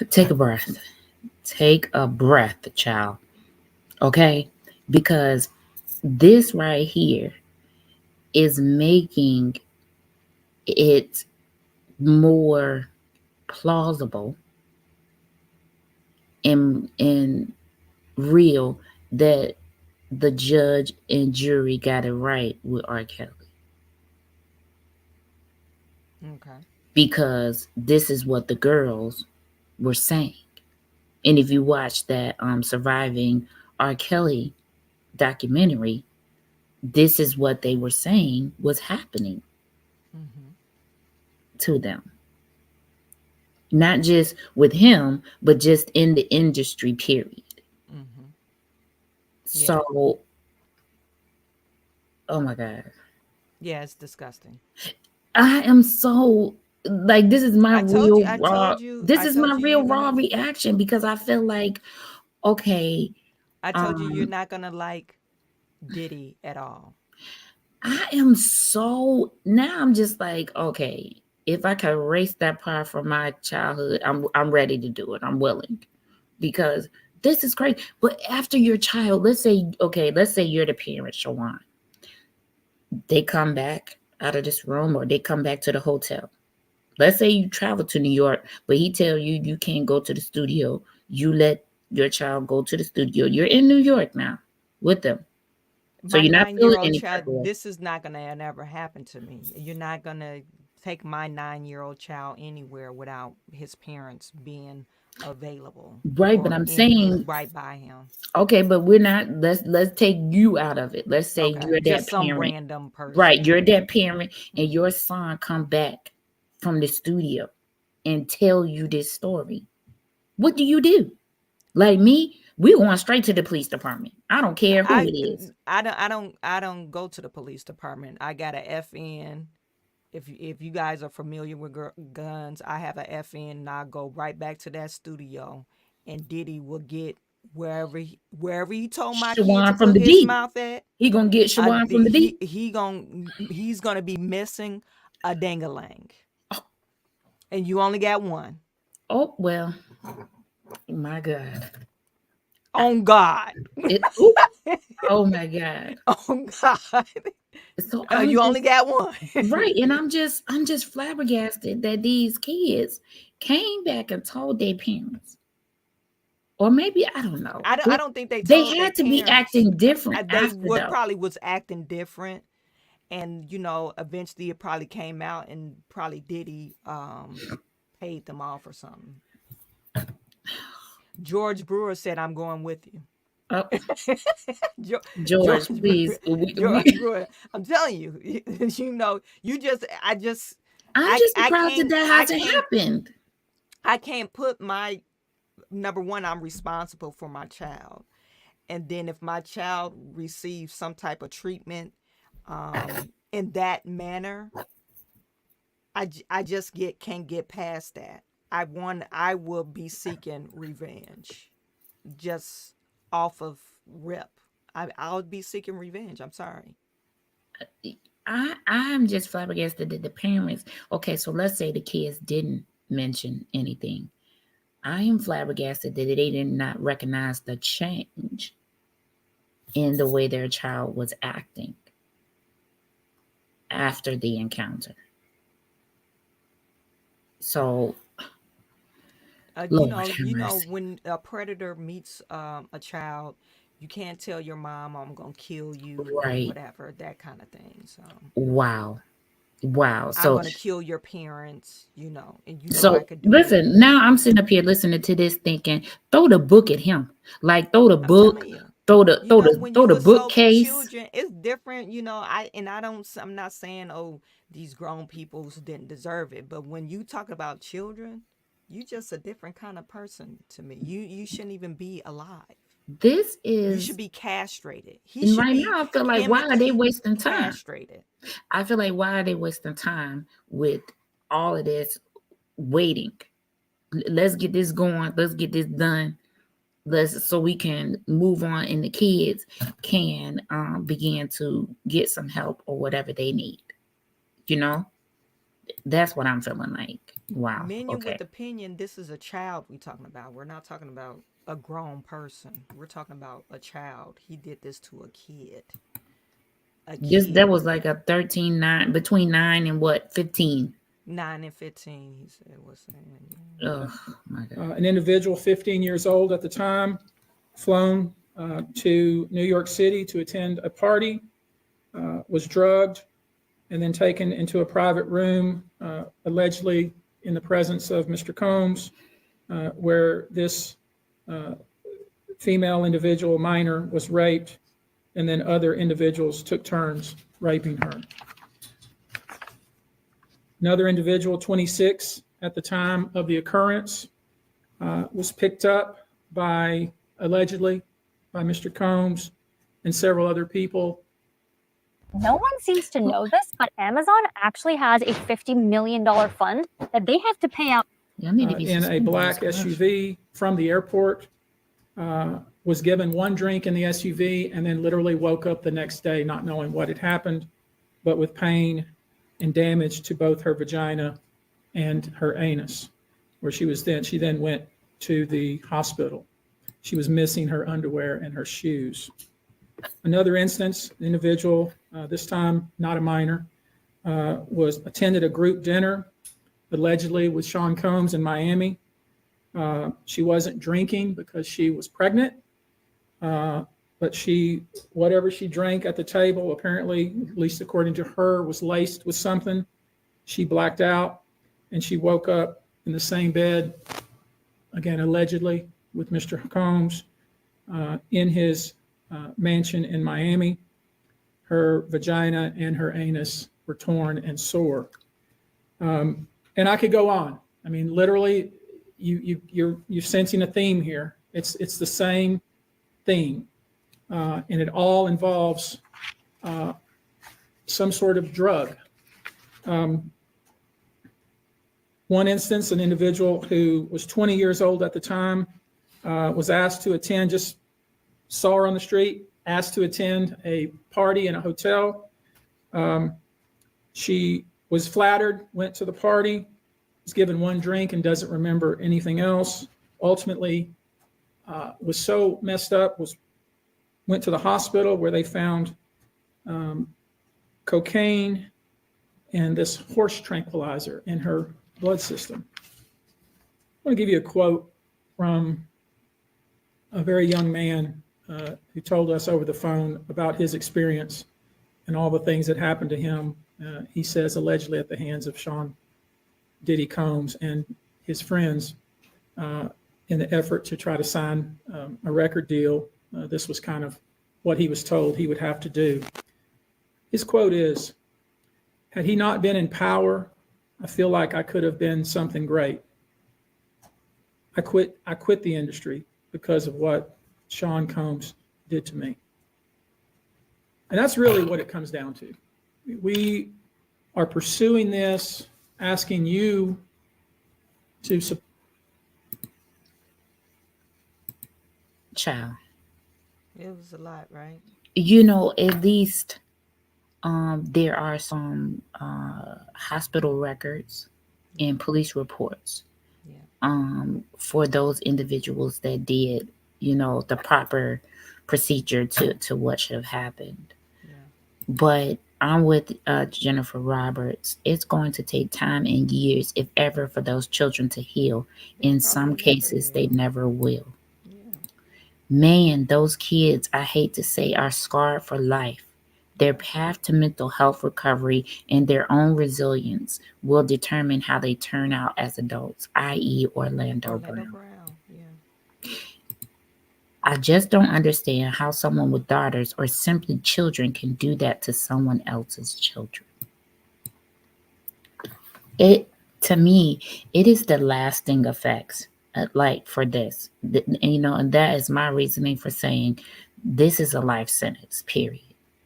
Take a breath. Take a breath, child. Okay? Because this right here is making it more plausible and real that the judge and jury got it right with R. Kelly. Okay. Because this is what the girls were saying. And if you watch that Surviving R. Kelly documentary, this is what they were saying was happening to them. Not just with him, but just in the industry, period. Yeah. So, oh my God. Yeah, it's disgusting. I am so like, this is my real raw. This is my real raw reaction, because I feel like, okay. I told you you're not gonna like Diddy at all. I am so now. I'm just like, okay, if I can erase that part from my childhood, I'm ready to do it. I'm willing, because this is crazy. But after your child, let's say you're the parent, Shawan. They come back out of this room, or they come back to the hotel. Let's say you travel to New York, but he tell you you can't go to the studio. You let your child go to the studio. You're in New York now with them. So you're not feeling any child. This is not gonna ever happen to me. You're not gonna take my 9-year-old child anywhere without his parents being available. Right, but I'm saying right by him. Okay, but we're not. Let's take you out of it. Let's say you're that some parent, random person. Right? You're that parent, and your son come back from the studio and tell you this story. What do? Like me, we going straight to the police department. I don't care who it is. I don't go to the police department. I got a FN. If you guys are familiar with guns, I have a FN, and I'll go right back to that studio, and Diddy will get wherever he told my kid to put his mouth at. He gonna get Shawan from the D. He's gonna be missing a dang-a-lang. And you only got one. Oh well, my God. On God. Ooh, oh my God. On God. So You only got one. right, and I'm just flabbergasted that these kids came back and told their parents, or maybe I don't know. I don't think they They told their had to be parents. acting different They after would though. probably was acting different, and eventually it probably came out, and probably Diddy paid them off or something. George Brewer said, "I'm going with you." Oh, George George, Brewer, please. We, George Brewer. I'm telling you, I'm I just I surprised that can't that I hasn't can't happened. I can't put my number one. I'm responsible for my child, and then if my child receives some type of treatment in that manner, I just can't get past that. I will be seeking revenge, just off of rip. I'll be seeking revenge. I'm sorry. I'm just flabbergasted that the parents. Okay, so let's say the kids didn't mention anything. I am flabbergasted that they did not recognize the change in the way their child was acting after the encounter. So, Lord have mercy. When a predator meets a child, you can't tell your mom, "I'm gonna kill you" or Right. whatever, that kind of thing. So Wow. Wow. I'm So gonna kill your parents, and I So could do it. listen, now I'm sitting up here listening to this thinking, throw the book at him. Like throw the I'm book, telling you. When throw you the assault bookcase. children, it's different. I'm not saying, oh, these grown people didn't deserve it, but when you talk about children, you just a different kind of person to me. You shouldn't even be alive. This You should is, be castrated. He and should right be now I feel like why are they wasting time? castrated. I feel like why are they wasting time with all of this waiting? Let's get this going. Let's get this done. Let's so we can move on and the kids can begin to get some help or whatever they need. You know? That's what I'm feeling like. Wow. Menu Okay. with opinion, this is a child we talking about. We're not talking about a grown person. We're talking about a child. He did this to a kid. That was like a 13, 9, between 9 and what, 15. 9 and 15, he said, was saying. Oh my God. An individual 15 years old at the time, flown to New York City to attend a party, was drugged, and then taken into a private room, allegedly in the presence of Mr. Combs, where this female individual, minor, was raped, and then other individuals took turns raping her. Another individual, 26 at the time of the occurrence, was picked up allegedly by Mr. Combs and several other people. No one seems to know this, but Amazon actually has a $50 million fund that they have to pay out. In a black SUV from the airport, was given one drink in the SUV and then literally woke up the next day not knowing what had happened, but with pain and damage to both her vagina and her anus, where she then went to the hospital. She was missing her underwear and her shoes. Another instance, the individual, this time not a minor, was attended a group dinner, allegedly with Sean Combs in Miami. She wasn't drinking because she was pregnant, but whatever she drank at the table, apparently, at least according to her, was laced with something. She blacked out and she woke up in the same bed, again, allegedly with Mr. Combs in his mansion in Miami. Her vagina and her anus were torn and sore. And I could go on. I mean, literally, you're sensing a theme here. It's the same theme, and it all involves some sort of drug. One instance, an individual who was 20 years old at the time was asked to attend, just saw her on the street, asked to attend a party in a hotel. She was flattered, went to the party, was given one drink and doesn't remember anything else. Ultimately, was so messed up, went to the hospital where they found cocaine and this horse tranquilizer in her blood system. I want to give you a quote from a very young man who told us over the phone about his experience and all the things that happened to him. He says allegedly at the hands of Sean Diddy Combs and his friends in the effort to try to sign a record deal. This was kind of what he was told he would have to do. His quote is, "Had he not been in power, I feel like I could have been something great. I quit the industry because of what Sean Combs did to me." And that's really what it comes down to. We are pursuing this, asking you to support. Child. It was a lot, right? At least there are some hospital records and police reports for those individuals that did, the proper procedure to what should have happened. But I'm with Jennifer Roberts. It's going to take time and years, if ever, for those children to heal. In some cases, they never will. Man, those kids, I hate to say, are scarred for life. Their path to mental health recovery and their own resilience will determine how they turn out as adults, i.e. Orlando Brown. I just don't understand how someone with daughters or simply children can do that to someone else's children. To me, it is the lasting effects, like for this, and that is my reasoning for saying this is a life sentence, period,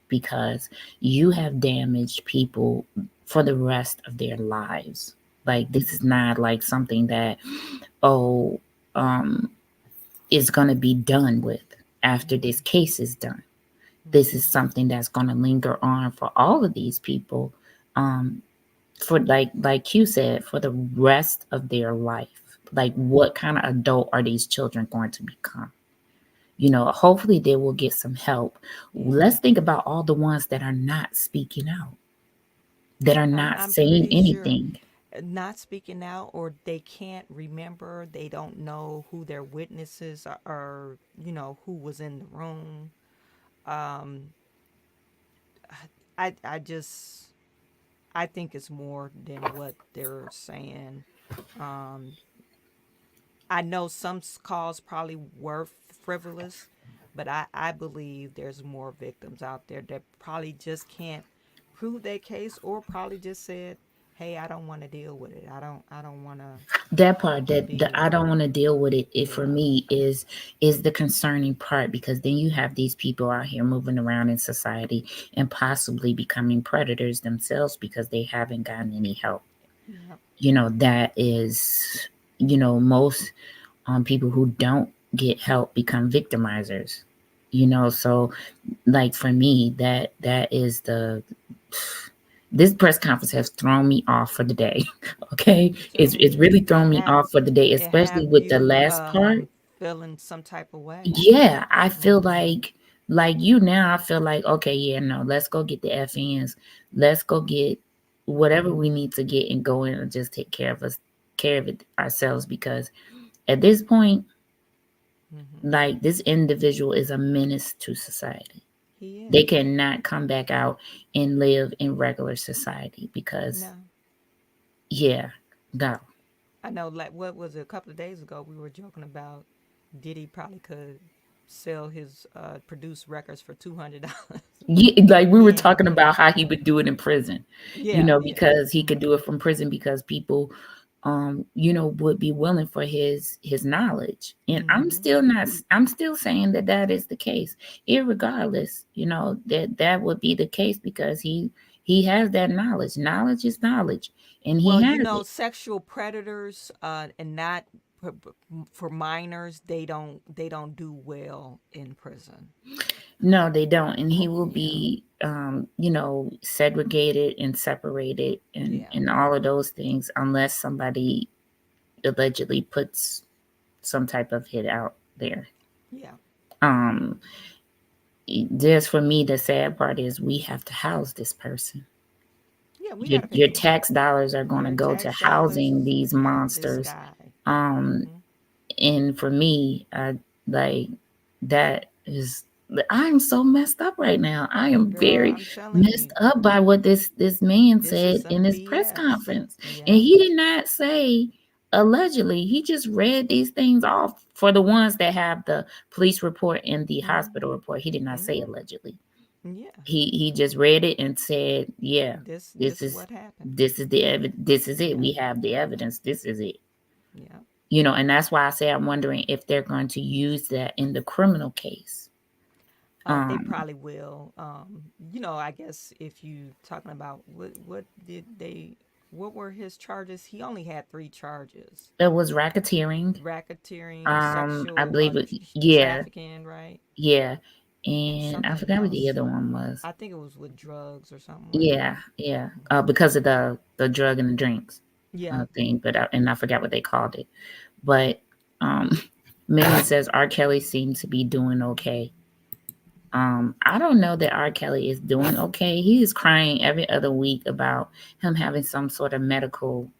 because you have damaged people for the rest of their lives. Like, this is not like something that, is going to be done with after this case is done. This is something that's going to linger on for all of these people, for like you said, for the rest of their life. Like, what kind of adult are these children going to become? Hopefully they will get some help. Let's think about all the ones that are not speaking out, that are not saying anything. Not speaking out, or they can't remember. They don't know who their witnesses are, or who was in the room. I think it's more than what they're saying. I know some calls probably were frivolous, but I believe there's more victims out there that probably just can't prove their case, or probably just said, "Hey, I don't want to deal with it. I don't want to." That part, that I don't want to deal with it. It for me is the concerning part, because then you have these people out here moving around in society and possibly becoming predators themselves because they haven't gotten any help. That is, most people who don't get help become victimizers. So like for me, that is this press conference has thrown me off for the day. Okay, it's really thrown me off for the day, especially with the last part. Feeling some type of way. Yeah, I feel like you now. I feel like, okay, yeah, no, let's go get the FNs. Let's go get whatever we need to get and go in and just take care of it ourselves, because at this point, like, this individual is a menace to society. They cannot come back out and live in regular society because, no. I know, like, what was it, a couple of days ago, we were joking about Diddy probably could sell his produced records for $200. Yeah, like we were talking about how he would do it in prison, because he could do it from prison because people, would be willing for his knowledge. And I'm still saying that is the case, irregardless, that would be the case, because he has that knowledge. Knowledge is knowledge. And he has sexual predators and not for minors, they don't do well in prison. No, they don't. And he will Yeah. be, segregated and separated Yeah. and all of those things unless somebody allegedly puts some type of hit out there. Yeah. Um, just for me, the sad part is we have to house this person. Yeah, we Your, gotta pay your for it. tax dollars are going to Your go to tax dollars housing is these this monsters. guy. Um, and for me, I like that is I'm so messed up right now. I am Girl, very I'm telling messed you, up by what this man this is said some in his press BS. conference. Yeah. And he did not say allegedly. He just read these things off for the ones that have the police report and the hospital report. He did not say allegedly. Yeah. He just read it and said, yeah, This this is is what happened. this is the evidence. This is it. Yeah. We have the evidence. This is it. Yeah. And that's why I say I'm wondering if they're going to use that in the criminal case. They probably will. I guess if you talking about what were his charges? He only had 3 charges. It was racketeering. Racketeering, I sexual believe it. Yeah, trafficking, right? yeah, and I Something forgot what the else. other one was. I think it was with drugs or something like Yeah, yeah. Because of the drug and the drinks Yeah. thing, but I forgot what they called it. But Megan says R. Kelly seems to be doing okay. I don't know that R. Kelly is doing okay. He is crying every other week about him having some sort of medical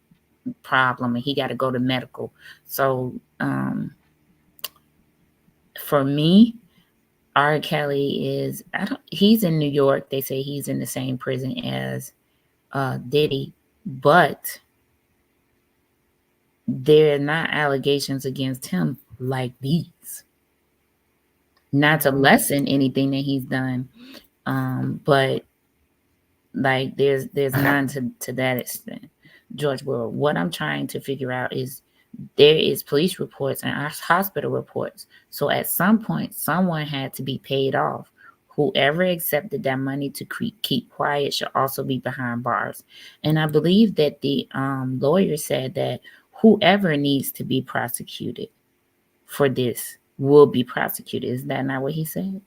problem and he got to go to medical. So for me, R. Kelly is he's in New York. They say he's in the same prison as Diddy, but there are not allegations against him like these. Not to lessen anything that he's done, but like there's none to that extent. George Will, what I'm trying to figure out is there is police reports and hospital reports. So at some point, someone had to be paid off. Whoever accepted that money to keep quiet should also be behind bars. And I believe that the lawyer said that whoever needs to be prosecuted for this will be prosecuted. Is that not what he said?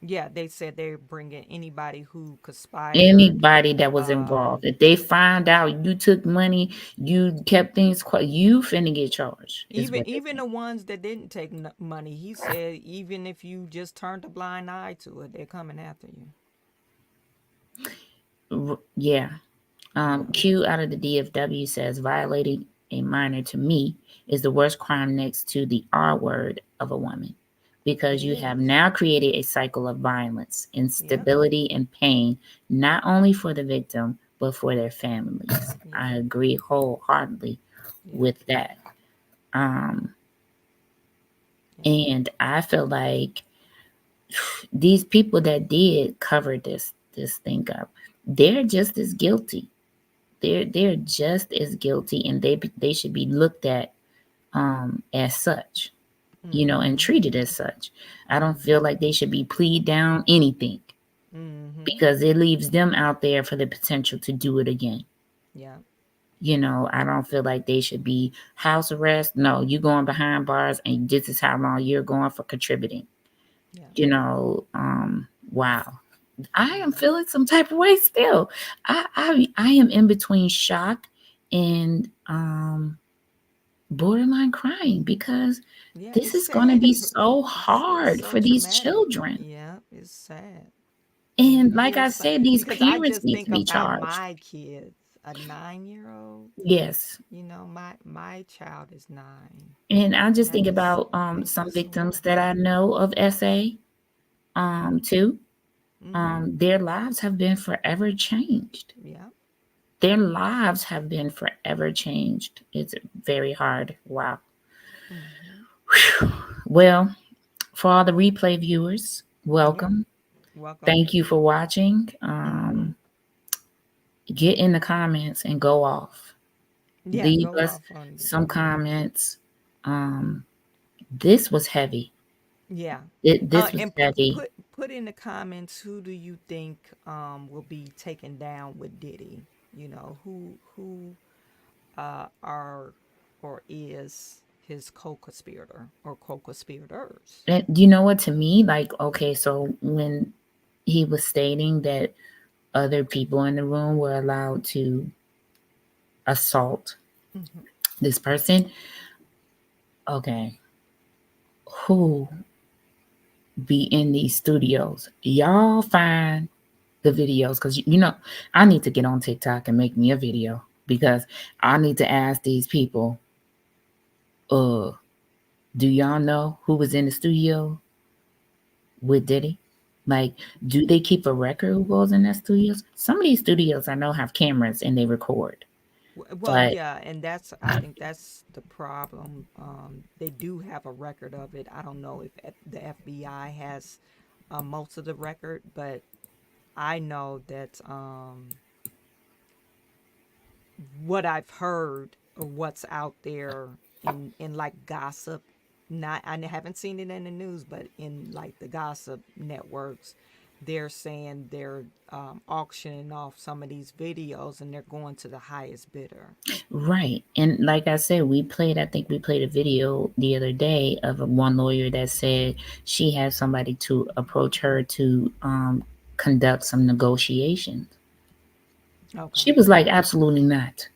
Yeah, they said they're bringing anybody who conspired. Anybody that was involved. If they find out you took money, you kept things quiet, you finna get charged. Even the ones that didn't take money, he said, even if you just turned a blind eye to it, they're coming after you. Yeah. Q out of the DFW says violating a minor to me is the worst crime next to the R word of a woman, because you have now created a cycle of violence, instability, and pain, not only for the victim, but for their families. I agree wholeheartedly with that. And I feel like these people that did cover this thing up, they're just as guilty. They're just as guilty, and they should be looked at as such, and treated as such. I don't feel like they should be plead down anything, because it leaves them out there for the potential to do it again. Yeah. I don't feel like they should be house arrest. No, you going behind bars, and this is how long you're going for contributing. Wow. I am feeling some type of way still. I am in between shock and borderline crying, because this is going to be so hard for these children. Yeah, it's sad. And like I said, these parents need to be charged. My kids, a 9-year-old. Yes. My child is 9. And I just think about some victims that I know of SA too. Their lives have been forever changed. Yeah. Their lives have been forever changed. It's very hard. Wow. Well, for all the replay viewers, welcome. Welcome. Thank you for watching. Get in the comments and go off. Leave us some comments. This was heavy. Yeah. This was heavy. Put in the comments, who do you think will be taken down with Diddy? Who are or is his co-conspirator or co-conspirators. You know what? To me, like, okay, so when he was stating that other people in the room were allowed to assault this person, okay, who be in these studios? Y'all find the videos, because I need to get on TikTok and make me a video, because I need to ask these people, do y'all know who was in the studio with Diddy? Like, do they keep a record who goes in their studios? Some of these studios I know have cameras and they record. Well, But yeah, and I think that's the problem. They do have a record of it. I don't know if the FBI has most of the record, but I know that what I've heard or what's out there in like gossip, not I haven't seen it in the news, but in like the gossip networks, they're saying they're auctioning off some of these videos and they're going to the highest bidder. right. And like I said, I think we played a video the other day of one lawyer that said she had somebody to approach her to conduct some negotiations. Okay. She was like, absolutely not.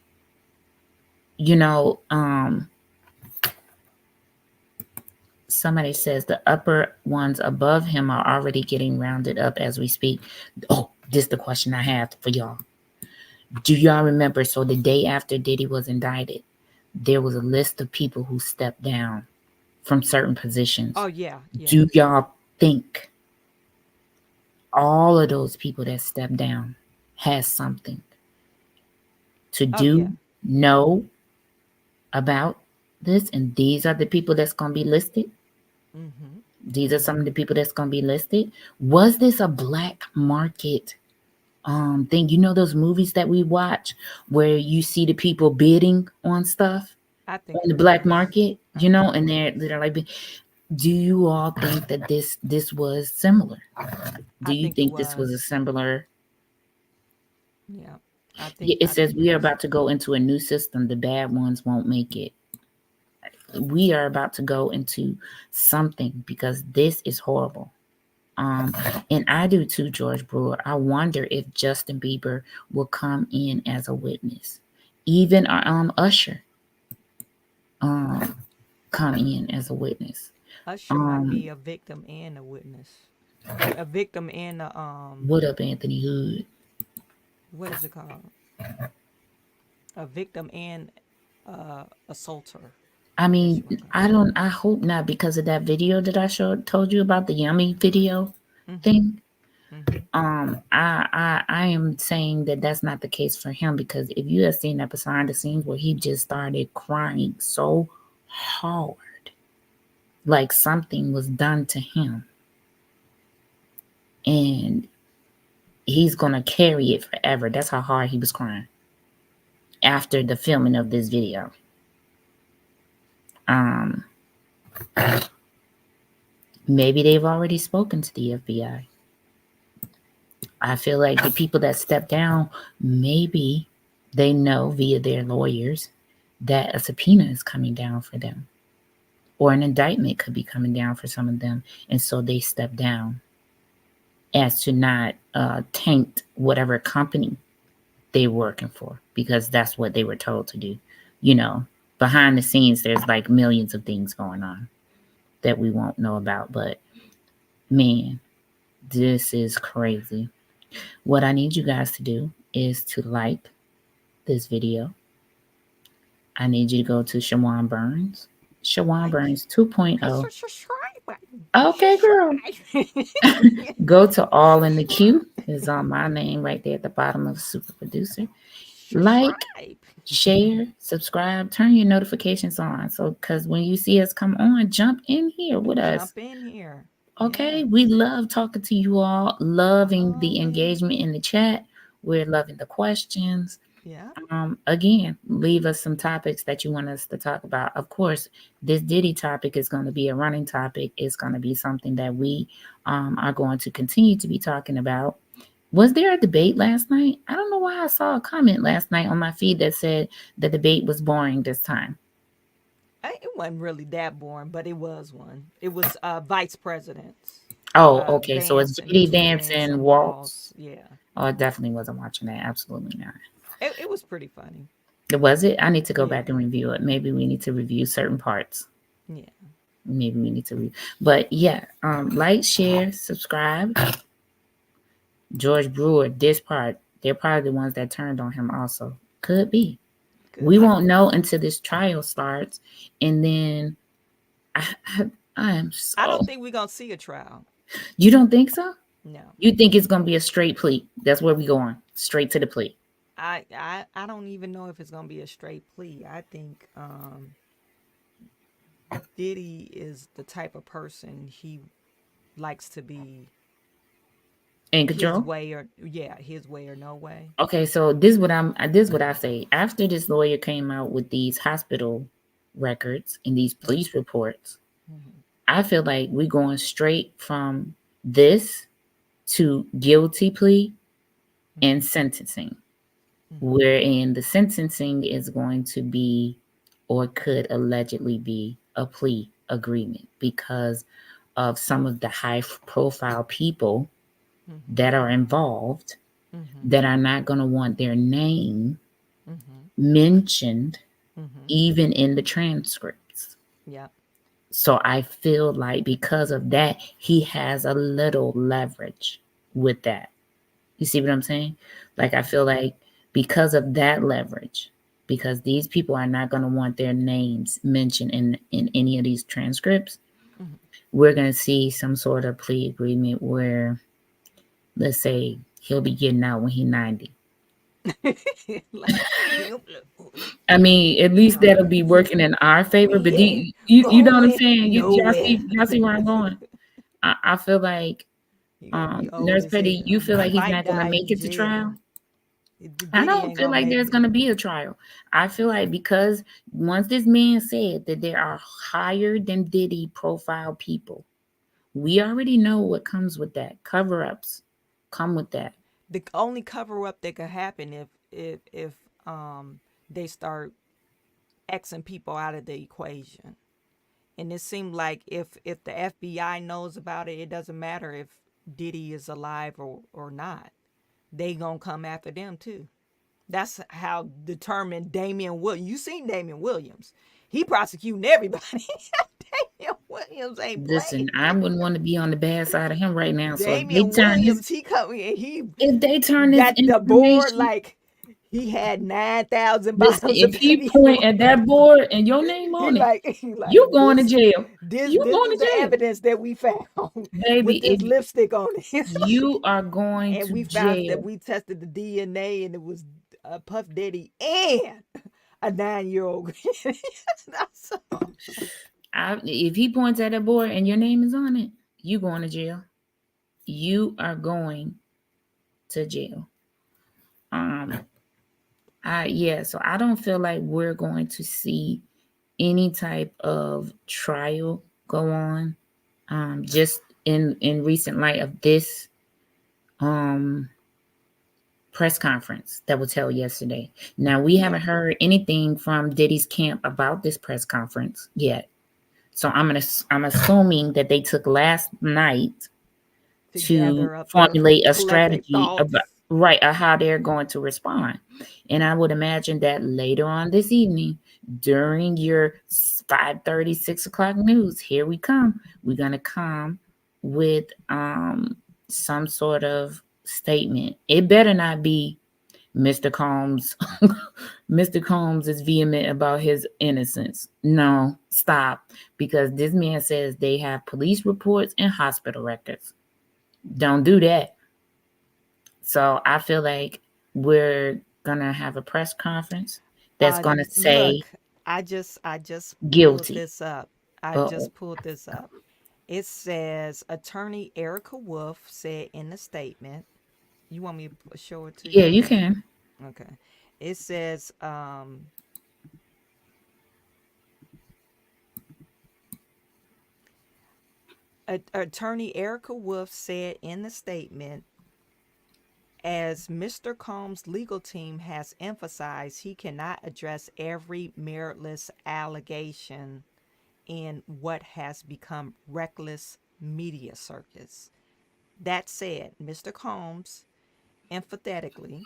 Somebody says the upper ones above him are already getting rounded up as we speak. Oh, this is the question I have for y'all. Do y'all remember? So the day after Diddy was indicted, there was a list of people who stepped down from certain positions. Oh, yeah. Do y'all think all of those people that stepped down has something to know about this? And these are the people that's going to be listed? These are some of the people that's going to be listed. Was this a black market thing? You know those movies that we watch where you see the people bidding on stuff I think on the black market, and they're like, do you all think that this was similar? Do you think this was a similar? Yeah. It says we are about to go into a new system. The bad ones won't make it. We are about to go into something because this is horrible. And I do too, George Brewer. I wonder if Justin Bieber will come in as a witness. Even Usher come in as a witness. Usher might be a victim and a witness. A victim and a What up, Anthony Hood? What is it called? A victim and assaulter. I mean, I hope not, because of that video that I told you about, the yummy video thing. I am saying that that's not the case for him, because if you have seen that behind the scenes where he just started crying so hard, like something was done to him, and he's gonna carry it forever. That's how hard he was crying after the filming of this video. Maybe they've already spoken to the FBI. I feel like the people that step down, maybe they know via their lawyers that a subpoena is coming down for them, or an indictment could be coming down for some of them. And so they step down as to not taint whatever company they were working for, because that's what they were told to do. Behind the scenes, there's like millions of things going on that we won't know about. But man, this is crazy. What I need you guys to do is to like this video. I need you to go to Shawan Burns. Shawan Burns 2.0. Okay, girl. Go to All in the Queue. It's on my name right there at the bottom of Super Producer. Like, share, subscribe, turn your notifications on. So, because when you see us come on, jump in here with us. Jump in here. Okay, we love talking to you all, loving the engagement in the chat. We're loving the questions. Yeah. Again, leave us some topics that you want us to talk about. Of course, this Diddy topic is going to be a running topic. It's going to be something that we are going to continue to be talking about. Was there a debate last night? I don't know why I saw a comment last night on my feed that said the debate was boring this time. It wasn't really that boring, but it was one. It was vice presidents, Oh, okay. So it's Vance and JD Vance Vance and and Waltz. Waltz. Yeah, Oh, I definitely wasn't watching that. Absolutely not. it was pretty funny. Was it? I need to go Yeah, back and review it. Maybe we need to review certain parts. yeah. Maybe we need to but yeah, like, share, subscribe. George Brewer, this part, they're probably the ones that turned on him also. Could be. We Good. won't know until this trial starts. And then I am so. I don't think we're gonna see a trial. You don't think so? No, You think it's gonna be a straight plea? That's where we going. Straight to the plea. I don't even know if it's gonna be a straight plea. I think Diddy is the type of person he likes to be In his control? way or his way or no way. Okay, so this is what I say. After this lawyer came out with these hospital records and these police reports, Mm-hmm. I feel like we're going straight from this to guilty plea and sentencing, Mm-hmm. wherein the sentencing is going to be or could allegedly be a plea agreement because of some of the high profile people Mm-hmm. that are involved Mm-hmm. that are not going to want their name Mm-hmm. mentioned Mm-hmm. even in the transcripts. Yeah. So I feel like because of that, he has a little leverage with that. You see what I'm saying? Like, I feel like because of that leverage, because these people are not going to want their names mentioned in any of these transcripts, Mm-hmm. we're going to see some sort of plea agreement where, let's say, he'll be getting out when he's 90. Like, I mean, at least that'll be working in our favor. But we ain't you know what I'm going saying? nowhere. Y'all see where I'm going? I feel like, He gonna be old Nurse as Petty, hell. you feel like he's Might not gonna die make in it to trial? jail. The I Diddy don't ain't feel gonna like make there's it. gonna be a trial. I feel like because once this man said that there are higher than Diddy profile people, we already know what comes with that. Cover-ups come with that. The only cover up that could happen if they start Xing people out of the equation. And it seemed like if the FBI knows about it, it doesn't matter if Diddy is alive or not. They gonna come after them too. That's how determined Damian Williams. You seen Damian Williams? He prosecuting everybody. Damian Williams ain't Listen, playing. I wouldn't want to be on the bad side of him right now. So Damian Williams, he coming and he if they turn this got the board information, like he had 9,000 listen, bottles of if he baby point oil. at that board and your name He on it, like you going to this jail. this You this going is to the jail. evidence that we found Baby, with this if lipstick on it. you are going And to we found that jail, we tested the DNA and it was Puff Daddy and a 9-year-old. if he points at that board and your name is on it, you going to jail. You are going to jail. So I don't feel like we're going to see any type of trial go on. Just in recent light of this press conference that was held yesterday. Now we haven't heard anything from Diddy's camp about this press conference yet. So I'm assuming that they took last night to gather up their formulate a collective strategy thoughts. about how they're going to respond. And I would imagine that later on this evening, during your 5:30, 6 o'clock news, here we come. We're gonna come with some sort of statement. It better not be Mr. Combs. Mr. Combs is vehement about his innocence. No, stop. Because this man says they have police reports and hospital records. Don't do that. So I feel like we're gonna have a press conference that's gonna say Look, I just pulled guilty. this up. I Uh-oh. just pulled this up. It says attorney Erica Wolf said in the statement. You want me to show it to you? Yeah, you can. Okay. It says attorney Erica Wolf said in the statement As Mr. Combs' legal team has emphasized, he cannot address every meritless allegation in what has become reckless media circus. That said, Mr. Combs emphatically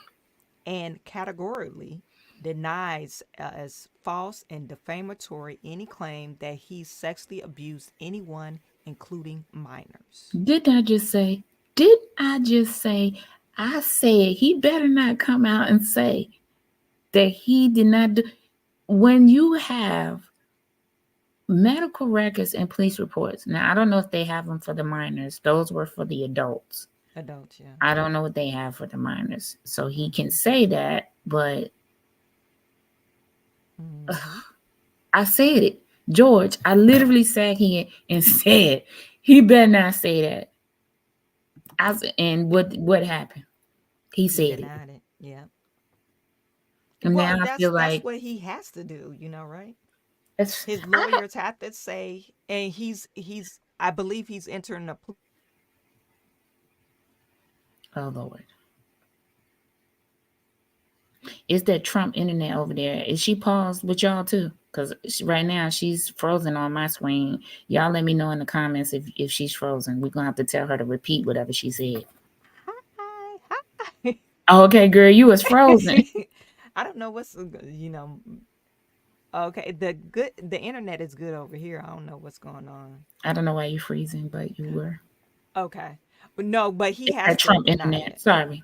and categorically denies as false and defamatory any claim that he sexually abused anyone, including minors. Did I just say? Did I just say? I said he better not come out and say that he did not do. When you have medical records and police reports, now I don't know if they have them for the minors. Those were for the adults. Adults, yeah. I don't know what they have for the minors. So he can say that, but I said it. George, I literally sat here and said, he better not say that. And what happened? He said it. Yeah. And Well, now I feel that's like what he has to do, right? it's, His lawyers have to say, and he's I believe he's entering a plea. oh Lord. Is that Trump internet over there? Is she paused with y'all too? Because right now she's frozen on my screen. Y'all let me know in the comments if she's frozen. We're gonna have to tell her to repeat whatever she said. Hi. Oh, okay, girl, you was frozen. I don't know what's okay, the internet is good over here. I don't know what's going on. I don't know why you're freezing, but you were. Okay. But he It's has that to Trump deny internet. it. Sorry.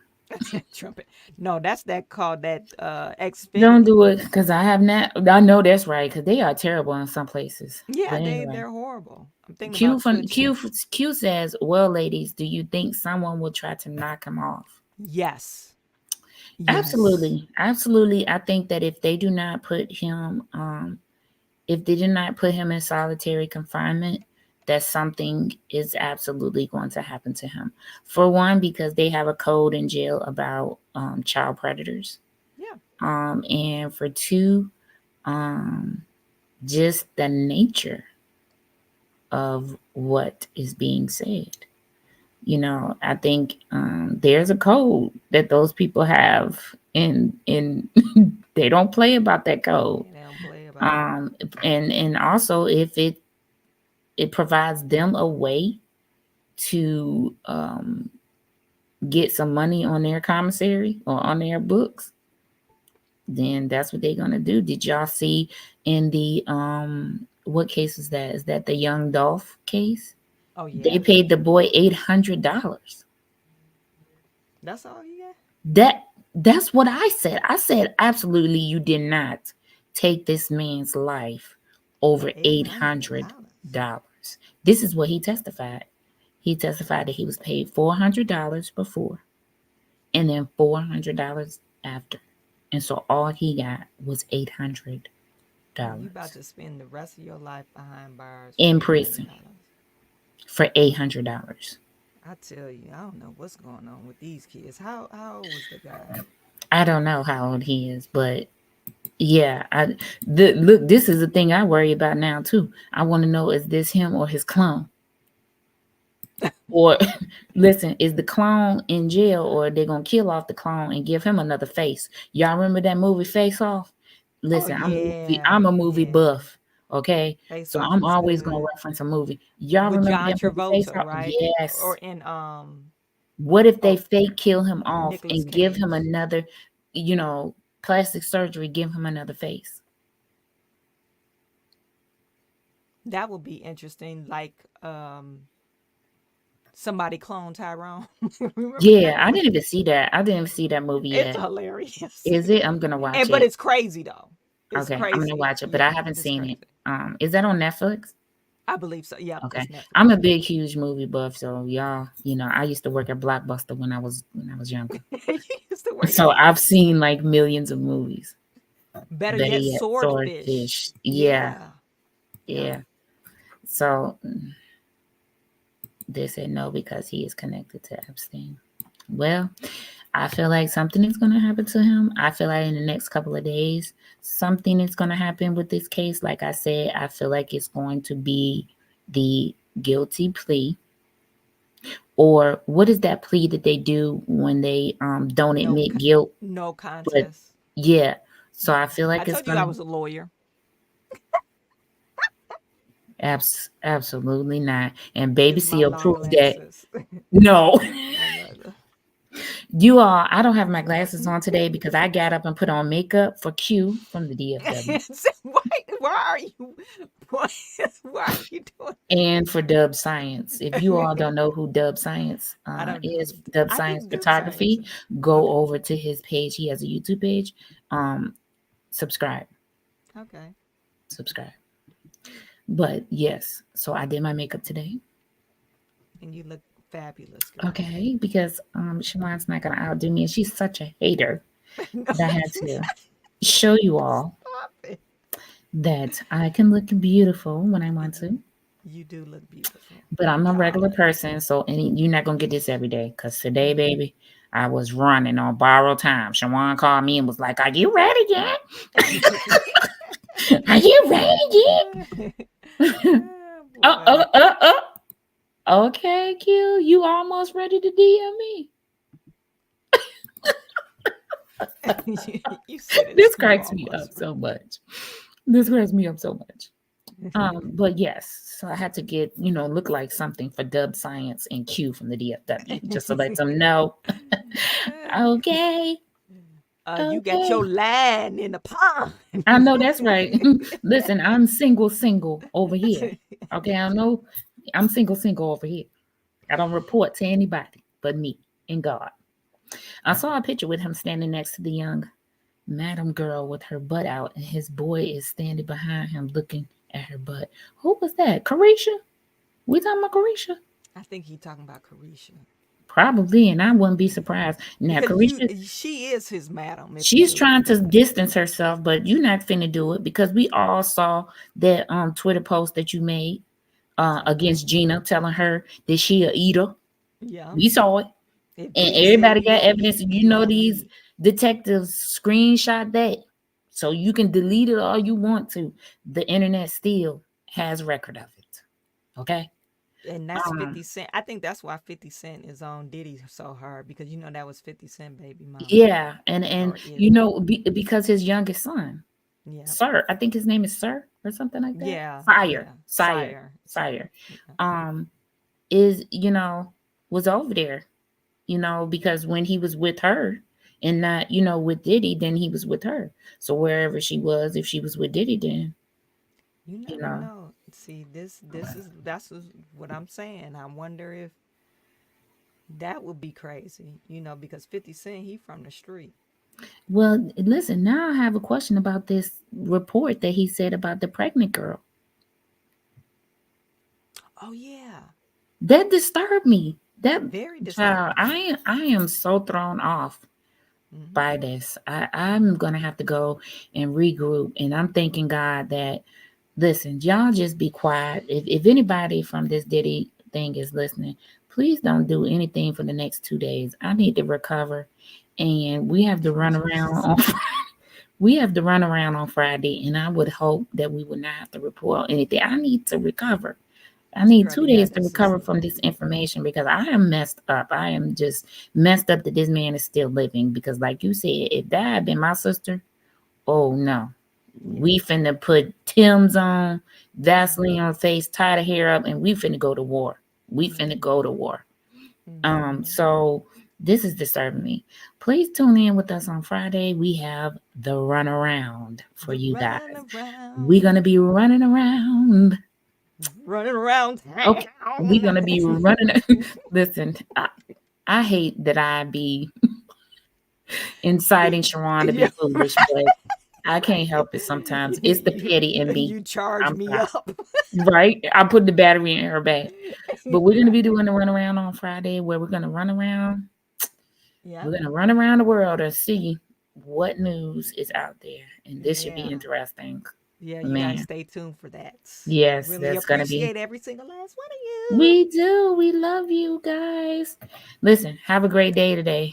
Trumpet. No, that's called that Xfinity. Don't do it because I have not. I know that's right because they are terrible in some places. Yeah, But anyway. they're horrible. I'm thinking Q about Twitch. Q says, "Well, ladies, do you think someone will try to knock him off?" Yes. Absolutely, absolutely. I think that if they do not put him, if they do not put him in solitary confinement, that something is absolutely going to happen to him. For one, because they have a code in jail about child predators. Yeah. And for two, just the nature of what is being said. I think there's a code that those people have, and they don't play about that code. They don't play about it. And also if it provides them a way to get some money on their commissary or on their books, then that's what they're gonna do. Did y'all see in the what case is that? Is that the Young Dolph case? Oh yeah. They paid the boy $800. That's all he got? That's what I said. I said absolutely you did not take this man's life over $800. This is what he testified. He testified that he was paid $400 before and then $400 after. And so all he got was $800. You about to spend the rest of your life behind bars in prison for $800. I tell you, I don't know what's going on with these kids. How old was the guy? I don't know how old he is, but yeah, look, this is the thing I worry about now too. I want to know, is this him or his clone? Or listen, is the clone in jail, or they're gonna kill off the clone and give him another face? Y'all remember that movie Face Off? Listen, I'm a movie buff. Okay, so I'm always gonna reference a movie. Y'all with remember John that movie Face Travolta, Off? right? Yes. Or in What if they fake kill him off Nicolas and give him Cage. another, plastic surgery, give him another face? That would be interesting. Like somebody clone Tyrone. Yeah, I didn't even see that. I didn't even see that movie yet. It's hilarious. Is it? I'm gonna watch it. But it's crazy though. It's okay, crazy. I'm gonna watch it, but I haven't seen it. Is that on Netflix? I believe so. Yeah. Okay. I'm a big, huge movie buff, so y'all, I used to work at Blockbuster when I was younger. You used to work So I've seen like millions of movies. Better yet, Swordfish. Yeah. So they said no because he is connected to Epstein. Well, I feel like something is going to happen to him. I feel like in the next couple of days, something is going to happen with this case. Like I said, I feel like it's going to be the guilty plea. Or what is that plea that they do when they don't admit guilt? No But contest. yeah, so I feel I like it's told you I gonna was a lawyer. absolutely not. And Baby This is my Seal long proved that glasses. no. Another. You all, I don't have my glasses on today because I got up and put on makeup for Q from the DFW Why are you? Why are you doing? and for Dub Science. If you all don't know who Dub Science I don't. is, Dub I Science think Dub Science. Photography, go Okay. over to his page. He has a YouTube page. Subscribe. Okay. Subscribe. But yes, so I did my makeup today. And you look fabulous, girl. Okay, because Shawan's not gonna outdo me, and she's such a hater No, that I had to show you all stop it. that I can look beautiful when I want to. You do look beautiful. But I'm a Good regular job. person, so you're not gonna get this every day. Cause today, baby, I was running on borrowed time. Shawan called me and was like, "Are you ready yet? Are you ready yet?" Oh. Okay, Q, you almost ready to DM me? You said it. This You cracks me up almost so much. This cracks me up so much. But yes, so I had to get, look like something for Dub Science and Q from the DFW, just to let them know. Okay. You got your line in the pond. I know that's right. Listen, I'm single over here. Okay, I know I'm single over here. I don't report to anybody but me and God. I saw a picture with him standing next to the young madam girl with her butt out, and his boy is standing behind him looking at her butt. Who was that? Carisha? We talking about Carisha? I think he talking about Carisha. Probably, and I wouldn't be surprised. Now, Because Carisha, she is his madam. she's trying to distance herself, but you're not finna do it because we all saw that Twitter post that you made against Gina, telling her that she a eater. Yeah. We saw it. If And Diddy everybody said got he evidence. he You know, gonna these eat. detectives screenshot that. So you can delete it all you want to. The internet still has record of it. Okay. And that's 50 Cent. I think that's why 50 Cent is on Diddy so hard, because that was 50 Cent baby mama. Yeah. And because his youngest son, yeah. Sir, I think his name is Sir or something like that. Yeah. Sire. Yeah. Is, was over there, because when he was with her and not, with Diddy, then he was with her. So wherever she was, if she was with Diddy, then You never know. See, that's what I'm saying. I wonder if that would be crazy, because 50 Cent, he from the street. Well, listen, now I have a question about this report that he said about the pregnant girl. Oh yeah. That disturbed me. That very disturbed. I am so thrown off by this. I'm gonna have to go and regroup. And I'm thanking God that, listen, y'all just be quiet. If anybody from this Diddy thing is listening, please don't do anything for the next 2 days. I need to recover. And we have to run around on we have to run around on Friday, and I would hope that we would not have to report anything. I need to recover. I need 2 days to recover from this information because I am messed up. I am just messed up that this man is still living, because like you said, if that had been my sister, oh no. We finna put Tim's on, Vaseline on face, tie the hair up, and we finna go to war. We finna go to war. So this is disturbing me. Please tune in with us on Friday. We have the runaround for you guys. We're gonna be running around. Okay, we're gonna be running. Listen, I hate that I be inciting Sharon to be foolish, but I can't help it sometimes. It's the petty in me. You charge me up. Right? I put the battery in her back. But we're going to be doing the run around on Friday, where we're going to run around. Yeah. We're going to run around the world and see what news is out there. And this should be interesting. Yeah, you got to stay tuned for that. Yes, really that's going to be. Appreciate every single last one of you. We do. We love you guys. Listen, have a great day today.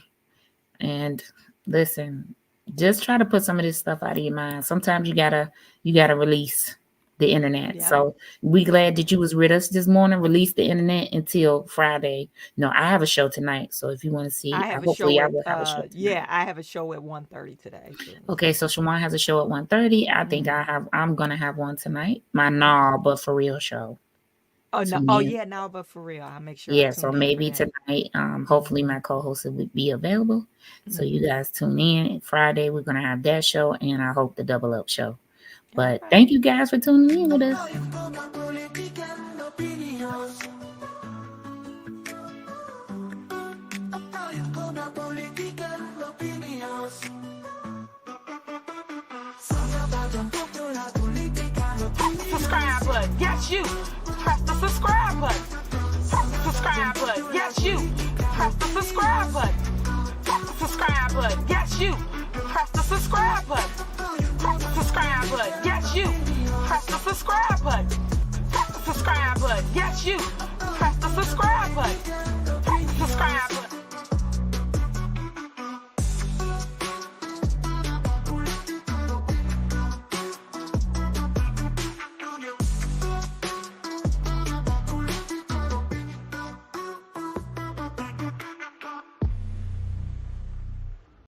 And listen, just try to put some of this stuff out of your mind. Sometimes you gotta release. the internet. Yeah. So we glad that you was with us this morning. Release the internet until Friday. No, I have a show tonight. So if you want to see, I have a hopefully show I at will have a show tonight. yeah, I have a show at 1:30 today. Too. Okay, so Shawan has a show at 1:30. I think I'm gonna have one tonight. My but for real show. Oh no! Tune Oh in. yeah, no, but for real, I'll make sure. I Yeah, tune so in for maybe that. tonight, hopefully my co-host will be available. So you guys tune in. Friday, we're gonna have that show, and I hope the double up show. But thank you guys for tuning in with us. Subscribe button. Yes, you. Press the subscribe button. Press the subscribe button. Yes, you. Press the subscribe button. Press the subscribe button. Yes, you. Press the subscribe button. Press the subscribe button. Yes, you. Press the subscribe button. Press the subscribe button. Yes, you.